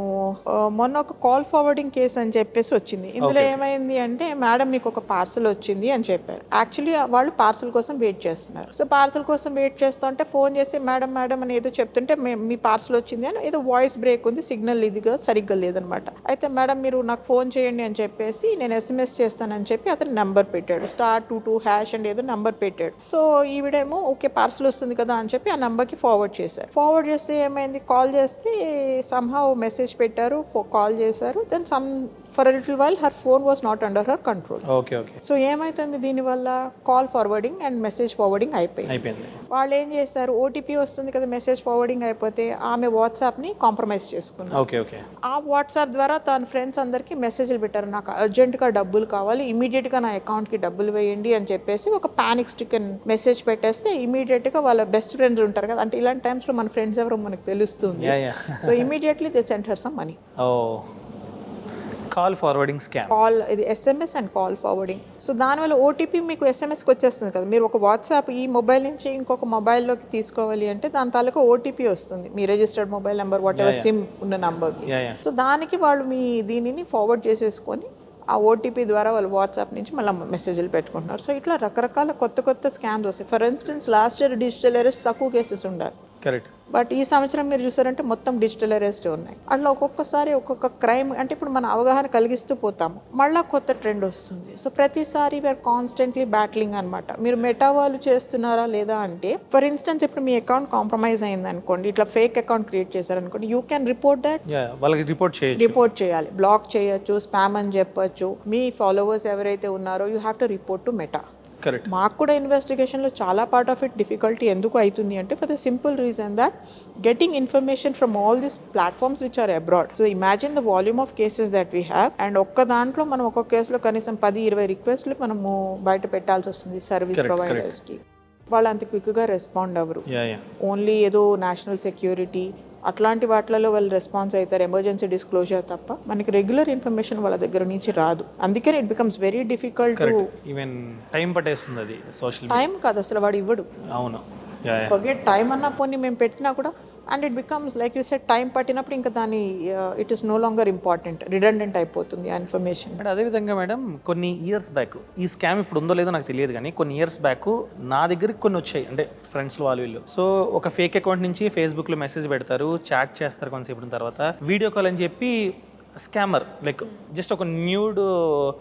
మొన్న ఒక కాల్ ఫార్వర్డింగ్ కేసు అని చెప్పేసి వచ్చింది. ఇందులో ఏమైంది అంటే, మేడం మీకు ఒక పార్సల్ వచ్చింది అని చెప్పారు. యాక్చువల్లీ వాళ్ళు పార్సల్ కోసం వెయిట్ చేస్తున్నారు. సో పార్సల్ కోసం వెయిట్ చేస్తుంటే ఫోన్ చేసి మేడం అని ఏదో చెప్తుంటే మీ పార్సల్ వచ్చింది అని, ఏదో వాయిస్ బ్రేక్ ఉంది, సిగ్నల్ ఇదిగా సరిగ్గా లేదనమాట. అయితే మేడం మీరు నాకు ఫోన్ చేయండి అని చెప్పేసి నేను SMS చేస్తానని చెప్పి అతను నెంబర్ పెట్టాడు, *22# అండ్ ఏదో నెంబర్ పెట్టాడు. సో ఈవిడేమో ఓకే పార్సల్ వస్తుంది కదా అని చెప్పి ఆ నెంబర్కి ఫార్వర్డ్ చేశారు. ఫార్వర్డ్ చేస్తే ఏమైంది, కాల్ చేస్తే సమ్హౌ మెసేజ్ పెట్టారు, కాల్ చేశారు. Then for a little while her phone was not under her control. Okay okay. So ఏమైతుంది దీనివల్ల, call forwarding and message forwarding అయిపోయింది. వాళ్ళు ఏం చేశారు, OTP వస్తుంది కదా మెసేజ్ ఫార్వర్డింగ్ అయిపోతే ఆమె వాట్సాప్ని కాంప్రమైజ్ చేసుకున్నారు. Okay okay. ఆ వాట్సాప్ ద్వారా తన ఫ్రెండ్స్ అందరికీ మెసేజ్లు పెట్టారు, నాకు అర్జెంట్గా డబ్బులు కావాలి, ఇమీడియట్గా నా అకౌంట్కి డబ్బులు వేయండి అని చెప్పేసి ఒక పానిక్ స్టిక్కన్ మెసేజ్ పెట్టేస్తే ఇమీడియట్గా వాళ్ళ బెస్ట్ ఫ్రెండ్స్ ఉంటారు కదా, అంటే ఇలాంటి టైమ్స్లో మన ఫ్రెండ్స్ ఎవరో మనకు తెలుస్తుంది. So immediately they send her some money. Call forwarding scam. Call ఇది SMS and call forwarding. So దానివల్ల OTP మీకు SMSకి వచ్చేస్తుంది కదా, మీరు ఒక వాట్సాప్ ఈ మొబైల్ నుంచి ఇంకొక మొబైల్లోకి తీసుకోవాలి అంటే దాని తాలూకా OTP వస్తుంది, మీ registered mobile number whatever SIM ఉన్న నంబర్కి. సో దానికి వాళ్ళు మీ దీనిని ఫార్వర్డ్ చేసేసుకొని ఆ OTP ద్వారా వాళ్ళు వాట్సాప్ నుంచి మళ్ళీ మెసేజ్లు పెట్టుకుంటున్నారు. సో ఇట్లా రకరకాల కొత్త స్కామ్స్ వస్తాయి. For instance last year digital arrest తక్కువ కేసెస్ ఉండాలి, కరెక్ట్. బట్ ఈ సంవత్సరం మీరు చూసారంటే మొత్తం డిజిటల్ అరెస్ట్ ఉన్నాయి. అట్లా ఒక్కొక్కసారి ఒక్కొక్క క్రైమ్ అంటే ఇప్పుడు మన అవగాహన కలిగిస్తూ పోతాము, మళ్ళీ కొత్త ట్రెండ్ వస్తుంది. సో ప్రతిసారి వీఆర్ కాన్స్టెంట్లీ బ్యాట్లింగ్ అనమాట. మీరు మెటా వాళ్ళు చేస్తున్నారా లేదా అంటే, ఫర్ ఇన్స్టెన్స్ ఇప్పుడు మీ అకౌంట్ కాంప్రమైజ్ అయింది అనుకోండి, ఇట్లా ఫేక్ అకౌంట్ క్రియేట్ చేశారనుకోండి, యూ క్యాన్ రిపోర్ట్ దట్. వాళ్ళకి రిపోర్ట్ చేయాలి, బ్లాక్ చేయొచ్చు, స్పామ్ అని చెప్పొచ్చు. మీ ఫాలోవర్స్ ఎవరైతే ఉన్నారో you have to report to meta. Correct. మాకు కూడా ఇన్వెస్టిగేషన్లో చాలా పార్ట్ ఆఫ్ ఇట్ డిఫికల్టీ ఎందుకు అవుతుంది అంటే, for the simple reason that getting information from all these platforms which are abroad. So imagine the volume of cases that we have, and ఒక్క దాంట్లో మనం ఒక్కొక్క కేసులో కనీసం 10-20 రిక్వెస్ట్లు మనము బయట పెట్టాల్సి వస్తుంది సర్వీస్ ప్రొవైడర్స్కి. వాళ్ళు అంత క్విక్గా రెస్పాండ్ అవ్వరు. ఓన్లీ ఏదో నేషనల్ సెక్యూరిటీ అట్లాంటి వాటిలలో వాళ్ళు రెస్పాన్స్ అవుతారు, ఎమర్జెన్సీ డిస్క్లోజర్ తప్ప మనకి రెగ్యులర్ ఇన్ఫర్మేషన్ వాళ్ళ దగ్గర నుంచి రాదు. అందుకని it becomes very difficult. Even time పట్టేస్తుంది, అది సోషల్ టైం కాదు అసలు వాడు ఇవ్వడు. అవును, ఫర్గెట్ టైం అన్నా పోనీ మేము పెట్టినా కూడా, and it becomes like you said time పట్టినప్పుడు ఇంకా దాని it is no longer important, redundant అయిపోతుంది ఆ ఇన్ఫర్మేషన్. బట్ అదేవిధంగా మేడం కొన్ని ఇయర్స్ బ్యాక్, ఈ స్కామ్ ఇప్పుడు ఉందో లేదో నాకు తెలియదు కానీ కొన్ని ఇయర్స్ బ్యాక్ నా దగ్గరికి కొన్ని వచ్చాయి, అంటే ఫ్రెండ్స్ వాళ్ళు వీళ్ళు. సో ఒక ఫేక్ అకౌంట్ నుంచి ఫేస్బుక్లో మెసేజ్ పెడతారు, చాట్ చేస్తారు, కొంతసేపు తర్వాత వీడియో కాల్ అని చెప్పి స్కామర్ లైక్ జస్ట్ ఒక న్యూడ్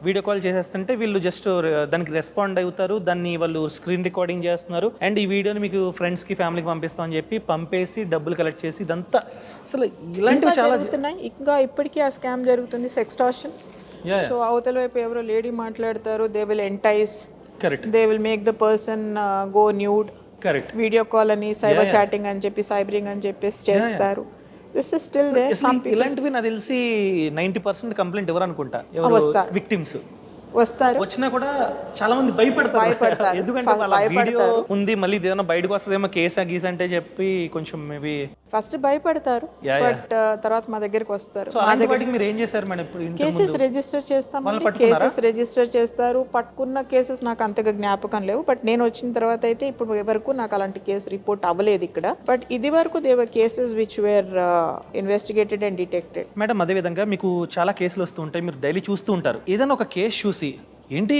వీడియో కాల్ చేసేస్తుంటే వీళ్ళు జస్ట్ దానికి రెస్పాండ్ అవుతారు, దాన్ని వాళ్ళు స్క్రీన్ రికార్డింగ్ చేస్తున్నారు, అండ్ ఈ వీడియోని మీకు ఫ్రెండ్స్కి ఫ్యామిలీకి పంపిస్తామని చెప్పి పంపేసి డబ్బులు కలెక్ట్ చేసి ఇదంతా అసలు ఇలాంటివి చాలా జరుగుతున్నాయి. ఇంకా ఇప్పటికీ ఆ స్కామ్ జరుగుతుంది, సెక్స్టార్షన్. సో అవతల వైపు ఎవరో లేడీ మాట్లాడతారు, they will entice, correct, they will make the person go nude, correct, video call అని, సైబర్ చాటింగ్ అని చెప్పి, సైబరింగ్ అని చెప్పేసి చేస్తారు. This is still there. ఇలాంటివి నాకు తెలిసి 90% కంప్లైంట్ ఎవరు అనుకుంటా, ఎవరు విక్టిమ్స్ వస్తారు, వచ్చినా కూడా చాలా మంది భయపడతారు. ఎందుకంటే వాళ్ళ వీడియో ఉంది, మళ్ళీ ఏదైనా బయటకు వస్తుందేమో కేసా గీసా అంటే చెప్పి కొంచెం మేబీ ఫస్ట్ భయపడతారు, బట్ తర్వాత మా దగ్గరికి వస్తారు. మీరు ఏం చేశారు మేడం? ఇప్పుడు కేసెస్ రిజిస్టర్ చేస్తాం, కేసెస్ రిజిస్టర్ చేస్తారు. పట్టుకున్న కేసెస్ నాకు అంతగా జ్ఞాపకం లేవు, బట్ నేను వచ్చిన తర్వాత అయితే ఇప్పుడు వరకు నాకు అలాంటి కేసు రిపోర్ట్ అవ్వలేదు ఇక్కడ. బట్ ఇది వరకు there were cases which were investigated and detected. Madam అదే విధంగా మీకు చాలా కేసులు వస్తూ ఉంటాయి, మీరు డైలీ చూస్తూ ఉంటారు. ఏదైనా ఒక కేసు చూసి ఏంటి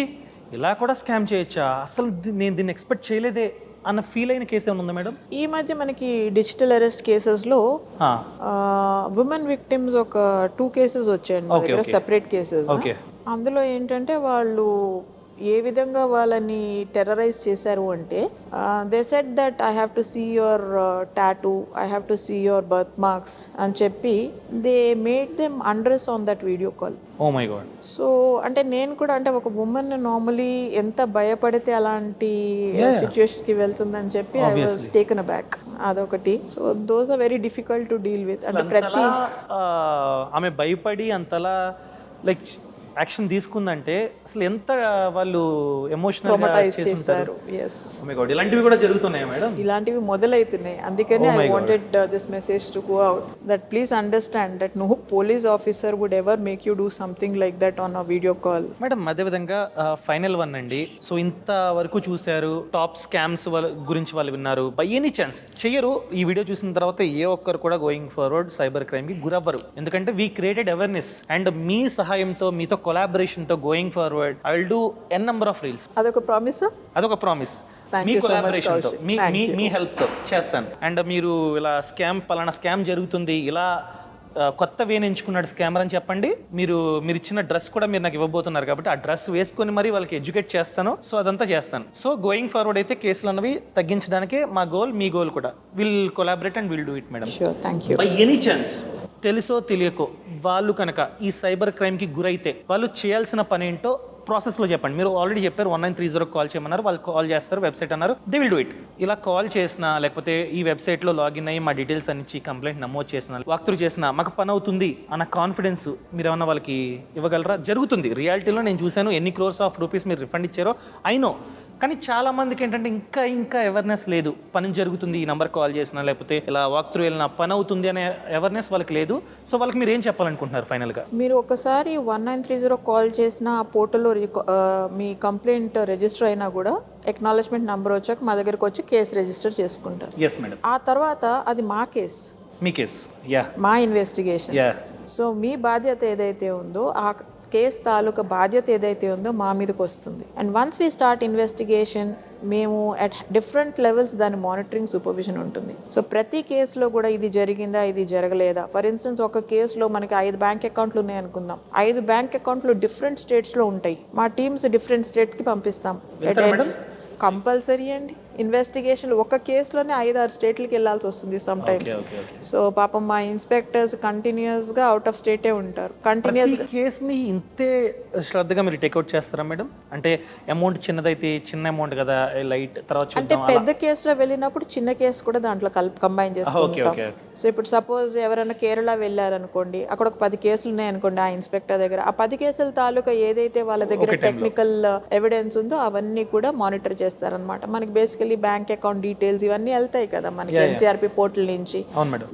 ఇలా కూడా స్కామ్ చేయొచ్చా, అసలు నేను దీన్ని ఎక్స్పెక్ట్ చేయలేదే అన్న ఫీల్ అయిన కేసు ఏమైనా ఉందా మేడం? ఈ మధ్య మనకి డిజిటల్ అరెస్ట్ కేసెస్లో ఉమెన్ విక్టిమ్స్ ఒక 2 కేసెస్ వచ్చాయండి, సెపరేట్ కేసెస్. అందులో ఏంటంటే వాళ్ళు ఏ విధంగా వాళ్ళని టెర్రరైజ్ చేశారు అంటే, they said that I have to see your tattoo, I have to see your birth marks అని చెప్పి they made them undress on that video call. Oh my god. So అంటే నేను కూడా అంటే ఒక ఉమెన్ నార్మలీ ఎంత భయపడితే అలాంటి సిచ్యుయేషన్కి వెళ్తుందని చెప్పి ఐ వాజ్ టేకెన్ అబ్యాక్. అదొకటి. So those are very difficult to deal with. అంటే ప్రతి ఆమె భయపడి అంతలా లైక్ యాక్షన్ తీసుకుందంటే అసలు ఎంత వాళ్ళు ఎమోషనల్ చేశారు. ఇలాంటివి కూడా జరుగుతున్నాయి మేడం, ఇలాంటివి మొదలవుతున్నాయి. అందుకని I wanted this message to go out that please understand that no police officer would ever make you do something like that on a video call. Madam అదేవిధంగా ఫైనల్ వన్ అండి. So ఇంతవరకు చూశారు, top scams గురించి వాళ్ళు విన్నారు, by any chance చెయ్యరు. ఈ video చూసిన తర్వాత ఏ ఒక్కరు కూడా గోయింగ్ ఫార్వర్డ్ సైబర్ క్రైమ్కి గురవ్వరు, ఎందుకంటే వీ క్రియేటెడ్ అవేర్నెస్ అండ్ మీ సహాయంతో, మీతో కొలాబరేషన్ తో going forward I will do n number of reels. అదొక ప్రామిస్, అదొక ప్రామిస్. మీ కొలాబరేషన్ తో, మీ హెల్ప్ తో చేస్తాను. అండ్ మీరు ఇలా స్కామ్ పలానా స్కామ్ జరుగుతుంది, ఇలా కొత్త వేని ఎంచుకున్నాడు స్కామర్ అని చెప్పండి, మీరు ఇచ్చిన డ్రెస్ కూడా మీరు నాకు ఇవ్వబోతున్నారు కాబట్టి ఆ డ్రెస్ వేసుకొని మరి వాళ్ళకి ఎడ్యుకేట్ చేస్తాను. సో అదంతా చేస్తాను. సో గోయింగ్ ఫార్వర్డ్ అయితే కేసులు అన్నవి తగ్గించడానికే మా గోల్, మీ గోల్ కూడా. Will collaborate and will do it madam. Sure, thank you. By any chance తెలుసో తెలియకో వాళ్ళు కనుక ఈ సైబర్ క్రైమ్కి గురైతే వాళ్ళు చేయాల్సిన పని ఏంటో ప్రాసెస్లో చెప్పండి. మీరు ఆల్రెడీ చెప్పారు 1930 కాల్ చేయమన్నారు, వాళ్ళు కాల్ చేస్తారు, వెబ్సైట్ అన్నారు, దే విల్ డూ ఇట్. ఇలా కాల్ చేసినా లేకపోతే ఈ వెబ్సైట్లో లాగిన్ అయ్యి మా డీటెయిల్స్ అని ఇచ్చి కంప్లైంట్ నమోదు చేసిన, వాక్ త్రూ చేసినా మాకు పని అవుతుంది అన్న కాన్ఫిడెన్స్ మీరు ఏమన్నా వాళ్ళకి ఇవ్వగలరా? జరుగుతుంది, రియాలిటీలో నేను చూశాను. ఎన్ని క్రోర్స్ ఆఫ్ రూపీస్ మీరు రిఫండ్ ఇచ్చారో ఐ నో. కానీ చాలా మందికి ఏంటంటే ఇంకా అవేర్నెస్ లేదు. పని జరుగుతుంది, ఈ నెంబర్ కాల్ చేసినా లేకపోతే ఇలా వాక్ త్రూ వెళ్ళినా పని అవుతుంది అనే అవేర్నెస్ వాళ్ళకి లేదు. సో వాళ్ళకి మీరు ఏం చెప్పాలనుకుంటున్నారు ఫైనల్గా? మీరు ఒకసారి 1930 కాల్ చేసిన ఆ పోర్టల్లో మీ కంప్లైంట్ రిజిస్టర్ అయినా కూడా ఎక్నాలజ్మెంట్ నెంబర్ వచ్చాక మా దగ్గరకు వచ్చి కేసు రిజిస్టర్ చేసుకుంటారు. Yes madam. ఆ తర్వాత అది మా కేసు, మీ కేస్, యా, మా ఇన్వెస్టిగేషన్. యా. సో మీ బాధ్యత ఏదైతే ఉందో ఆ కేసు తాలూకా బాధ్యత ఏదైతే ఉందో మా మీదకి వస్తుంది. And once we start investigation మేము అట్ డిఫరెంట్ లెవెల్స్ దాని మానిటరింగ్ సూపర్విజన్ ఉంటుంది. సో ప్రతి కేసులో కూడా ఇది జరిగిందా, ఇది జరగలేదా. ఫర్ ఇన్స్టెన్స్ ఒక కేసులో మనకి 5 బ్యాంక్ అకౌంట్లు ఉన్నాయి అనుకుందాం. 5 బ్యాంక్ అకౌంట్లు డిఫరెంట్ స్టేట్స్లో ఉంటాయి. మా టీమ్స్ డిఫరెంట్ స్టేట్కి పంపిస్తాం. కంపల్సరీ అండి. ఇన్వెస్టిగేషన్ ఒక కేసులోనే 5-6 స్టేట్లకి వెళ్ళాల్సి వస్తుంది సమ్ టైమ్స్. సో పాపం మా ఇన్స్పెక్టర్స్ కంటిన్యూస్గా అవుట్ ఆఫ్ స్టేటే ఉంటారు. కంటిన్యూస్ కేసుని ఇంతే శ్రద్ధగా మీరు టేక్అవుట్ చేస్తారా మేడం? అంటే అమౌంట్ చిన్నదైతే చిన్న అమౌంట్ కదా, లైట్ తర్వాత అంటే చూద్దాం. పెద్ద కేసులో వెళ్ళినప్పుడు చిన్న కేసు కూడా దాంట్లో కంబైన్ చేసుకుంటాం. సో ఇప్పుడు సపోజ్ ఎవరైనా కేరళ వెళ్ళారనుకోండి, అక్కడ ఒక 10 కేసులు ఉన్నాయనుకోండి ఆ ఇన్స్పెక్టర్ దగ్గర, ఆ 10 కేసుల తాలూకా ఏదైతే వాళ్ళ దగ్గర టెక్నికల్ ఎవిడెన్స్ ఉందో అవన్నీ కూడా మానిటర్ చేస్తారనమాట. మనకి బేసికలీ బ్యాంక్ అకౌంట్ డీటెయిల్స్ ఇవన్నీ వెళ్తాయి కదా మనకి ఎన్సీఆర్పి పోర్టల్ నుంచి.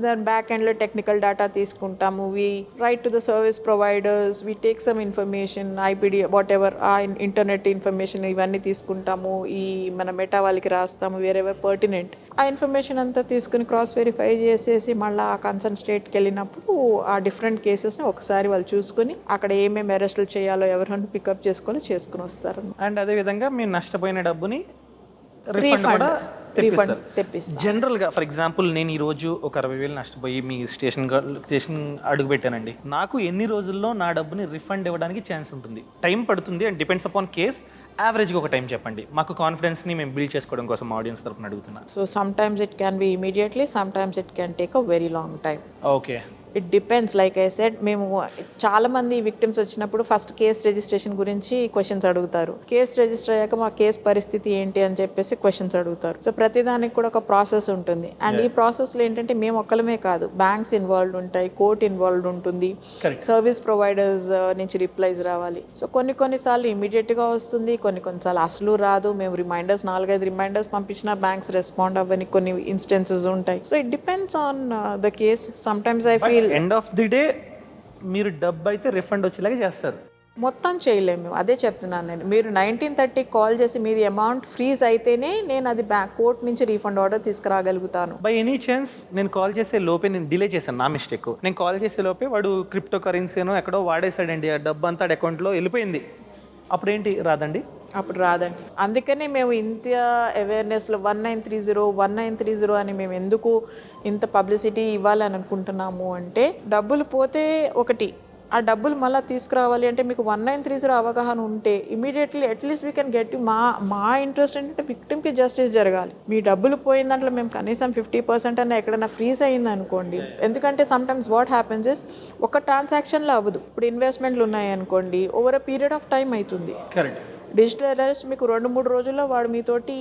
దాని బ్యాక్ ఎండ్ లో టెక్నికల్ డేటా తీసుకుంటాము. We write to the service providers, we take some information, IPD whatever uh, ఆ ఇంటర్నెట్ ఇన్ఫర్మేషన్ ఇవన్నీ తీసుకుంటాము. ఈ మన మెటా వాళ్ళకి రాస్తాము వేరెవర్ పర్టినెంట్. ఆ ఇన్ఫర్మేషన్ అంతా తీసుకుని క్రాస్ వెరిఫై చేసేసి మళ్ళీ ఆ కన్సర్న్ స్టేట్కి వెళ్ళినప్పుడు ఆ డిఫరెంట్ కేసెస్ని ఒకసారి వాళ్ళు చూసుకుని అక్కడ ఏమేమి అరెస్టులు చేయాలో ఎవరైనా పికప్ చేసుకుని వస్తారు. అండ్ అదేవిధంగా మీరు నష్టపోయిన డబ్బుని రీఫండ్ కూడా తెప్పిస్తారు. జనరల్గా ఫర్ ఎగ్జాంపుల్ నేను ఈ రోజు ఒక 60,000 నష్టపోయి మీ స్టేషన్ అడుగు పెట్టానండి. నాకు ఎన్ని రోజుల్లో నా డబ్బుని రిఫండ్ ఇవ్వడానికి ఛాన్స్ ఉంటుంది? టైం పడుతుంది అండ్ డిపెండ్స్ అపాన్ కేస్. యావరేజ్గా ఒక టైం చెప్పండి, మాకు కాన్ఫిడెన్స్ని మేము బిల్డ్ చేసుకోవడం కోసం ఆడియన్స్ తరపున అడుగుతున్నా. So some times it can be immediately, some times it can take a very long time. Okay, it depends. Like I said, మేము చాలామంది విక్టిమ్స్ వచ్చినప్పుడు ఫస్ట్ కేస్ రిజిస్ట్రేషన్ గురించి క్వశ్చన్స్ అడుగుతారు. కేసు రిజిస్టర్ అయ్యాక మా కేసు పరిస్థితి ఏంటి అని చెప్పేసి క్వశ్చన్స్ అడుగుతారు. సో ప్రతిదానికి కూడా ఒక ప్రాసెస్ ఉంటుంది. అండ్ ఈ ప్రాసెస్లో ఏంటంటే మేము ఒక్కలమే కాదు, బ్యాంక్స్ ఇన్వాల్వ్డ్ ఉంటాయి, కోర్ట్ ఇన్వాల్వ్డ్ ఉంటుంది, సర్వీస్ ప్రొవైడర్స్ నుంచి రిప్లైస్ రావాలి. సో కొన్నిసార్లు ఇమీడియట్గా వస్తుంది, కొన్నిసార్లు అసలు రాదు. మేము రిమైండర్స్ 4-5 రిమైండర్స్ పంపించినా బ్యాంక్స్ రెస్పాండ్ అవ్వని కొన్ని ఇన్స్టెన్సెస్ ఉంటాయి. So it depends on the case. Some times I feel end of the day మీరు డబ్బు అయితే రిఫండ్ వచ్చేలాగా చేస్తారు. మొత్తం చేయలేము, అదే చెప్తున్నాను నేను. మీరు 1930 కాల్ చేసి మీది అమౌంట్ ఫ్రీజ్ అయితేనే నేను అది కోర్ట్ నుంచి రీఫండ్ ఆర్డర్ తీసుకురాగలుగుతాను. బై ఎనీ ఛాన్స్ నేను కాల్ చేసే లోపే నేను డిలే చేశాను, నా మిస్టేక్. నేను కాల్ చేసే లోపే వాడు క్రిప్టో కరెన్సీనో ఎక్కడో వాడేసాడండి, ఆ డబ్బు అంతా అకౌంట్లో వెళ్ళిపోయింది. అప్పుడేంటి రాదండి? అప్పుడు రాదండి. అందుకనే మేము ఇంత అవేర్నెస్లో 1930 అని మేము ఎందుకు ఇంత పబ్లిసిటీ ఇవ్వాలని అనుకుంటున్నాము అంటే, డబ్బులు పోతే ఒకటి, ఆ డబ్బులు మళ్ళీ తీసుకురావాలి అంటే మీకు 1930 అవగాహన ఉంటే immediately at least we can get. మా ఇంట్రెస్ట్ ఏంటంటే విక్టిమ్కి జస్టిస్ జరగాలి. మీ డబ్బులు పోయిన దాంట్లో మేము కనీసం 50% అన్న ఎక్కడైనా ఫ్రీజ్ అయింది అనుకోండి. ఎందుకంటే సమ్టైమ్స్ వాట్ హ్యాపెన్స్ ఇస్ ఒక ట్రాన్సాక్షన్లో అవ్వదు. ఇప్పుడు ఇన్వెస్ట్మెంట్లు ఉన్నాయి అనుకోండి, over a period of time అవుతుంది. కరెక్ట్. డిజిటల్ అరెస్ట్ మీకు 2-3 రోజుల్లో వాడు మీతోటి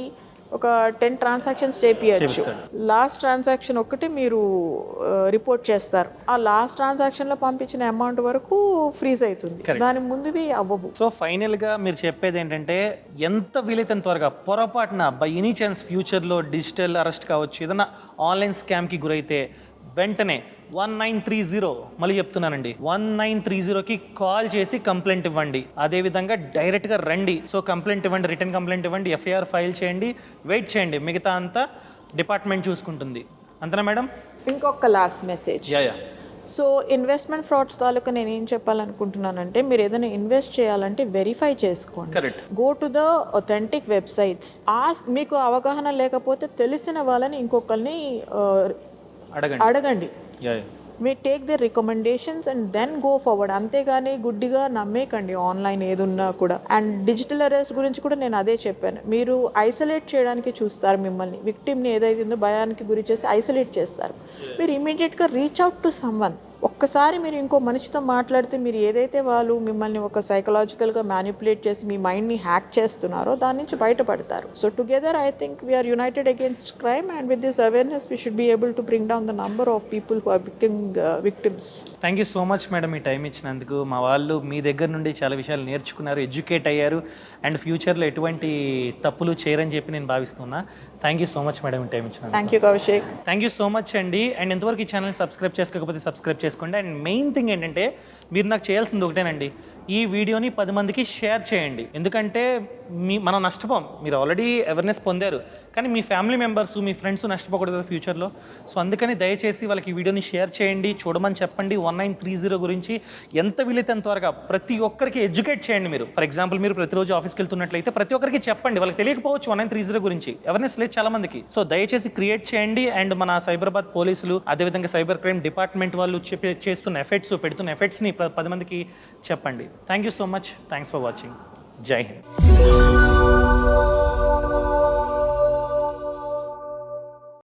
ఒక 10 ట్రాన్సాక్షన్స్ చేపియచ్చు. లాస్ట్ ట్రాన్సాక్షన్ ఒక్కటి మీరు రిపోర్ట్ చేస్తారు, ఆ లాస్ట్ ట్రాన్సాక్షన్లో పంపించిన అమౌంట్ వరకు ఫ్రీజ్ అవుతుంది, దాని ముందువి అవ్వవు. సో ఫైనల్గా మీరు చెప్పేది ఏంటంటే, ఎంత వీలైతే త్వరగా పొరపాటున బై ఎనీ ఛాన్స్ ఫ్యూచర్లో డిజిటల్ అరెస్ట్ కావచ్చు, ఏదైనా ఆన్లైన్ స్కామ్కి గురైతే వెంటనే 1930, మళ్ళీ చెప్తున్నానండి, 1930కి కాల్ చేసి కంప్లైంట్ ఇవ్వండి. అదేవిధంగా డైరెక్ట్గా రండి. సో కంప్లైంట్ ఇవ్వండి, రిటర్న్ కంప్లైంట్ ఇవ్వండి, ఎఫ్ఐఆర్ ఫైల్ చేయండి, వెయిట్ చేయండి, మిగతా అంతా డిపార్ట్మెంట్ చూసుకుంటుంది. అంతేనా మేడం? ఇంకొక last message. So investment frauds తాలూకా నేను ఏం చెప్పాలనుకుంటున్నానంటే, మీరు ఏదైనా ఇన్వెస్ట్ చేయాలంటే వెరిఫై చేసుకోండి. Correct. Go to the authentic websites. మీకు అవగాహన లేకపోతే తెలిసిన వాళ్ళని ఇంకొకరిని అడగండి. May take the recommendations and then go forward. అంతేగాని గుడ్డిగా నమ్మేకండి ఆన్లైన్ ఏదున్నా కూడా. అండ్ డిజిటల్ అరెస్ట్ గురించి కూడా నేను అదే చెప్పాను. మీరు ఐసోలేట్ చేయడానికి చూస్తారు, మిమ్మల్ని విక్టిమ్ని ఏదైతే ఉందో భయానికి గురి చేసి ఐసోలేట్ చేస్తారు. మీరు ఇమీడియట్గా రీచ్ అవుట్ టు సమ్వన్. ఒక్కసారి మీరు ఇంకో మనిషితో మాట్లాడితే మీరు ఏదైతే వాళ్ళు మిమ్మల్ని ఒక సైకలాజికల్గా మ్యానిపులేట్ చేసి మీ మైండ్ని హ్యాక్ చేస్తున్నారో దాని నుంచి బయటపడతారు. So together I think we're united against crime and with this awareness we should be able to bring down the number of people who are victims. Thank you so much madam మీ time ఇచ్చినందుకు. మా వాళ్ళు మీ దగ్గర నుండి చాలా విషయాలు నేర్చుకున్నారు, educate అయ్యారు అండ్ ఫ్యూచర్లో ఎటువంటి తప్పులు చేయరని చెప్పి నేను భావిస్తున్నా. Thank you so much madam మీ టైం ఇచ్చినందుకు. Thank you Kaushik. Thank you so much అండి. అండ్ ఎంతవరకు ఈ ఛానల్ సబ్స్క్రైబ్ చేసుకోకపోతే సబ్స్క్రైబ్ చేసుకోండి. అండ్ మెయిన్ థింగ్ ఏంటంటే మీరు నాకు చేయాల్సింది ఒకటేనండి, ఈ వీడియోని 10 మందికి షేర్ చేయండి. ఎందుకంటే మనం నష్టపోం, మీరు ఆల్రెడీ అవేర్నెస్ పొందారు, కానీ మీ ఫ్యామిలీ మెంబర్స్ మీ ఫ్రెండ్స్ నష్టపోకూడదు ఫ్యూచర్లో. సో అందుకని దయచేసి వాళ్ళకి ఈ వీడియోని షేర్ చేయండి, చూడమని చెప్పండి. 1930 గురించి ఎంత వీలైతే అంత త్వరగా ప్రతి ఒక్కరికి ఎడ్యుకేట్ చేయండి. మీరు ఫర్ ఎగ్జాంపుల్ మీరు ప్రతిరోజు ఆఫీస్కి వెళ్తున్నట్లయితే ప్రతి ఒక్కరికి చెప్పండి, వాళ్ళకి తెలియకపోవచ్చు 1930 గురించి, అవేర్నెస్ లేదు చాలా మందికి. సో దయచేసి క్రియేట్ చేయండి. అండ్ మన సైబరాబాద్ పోలీసులు అదేవిధంగా సైబర్ క్రైమ్ డిపార్ట్మెంట్ వాళ్ళు చేస్తున్న పెడుతున్న ఎఫెక్ట్స్ని 10 మందికి చెప్పండి. Thank you so much. Thanks for watching. జై హింద్.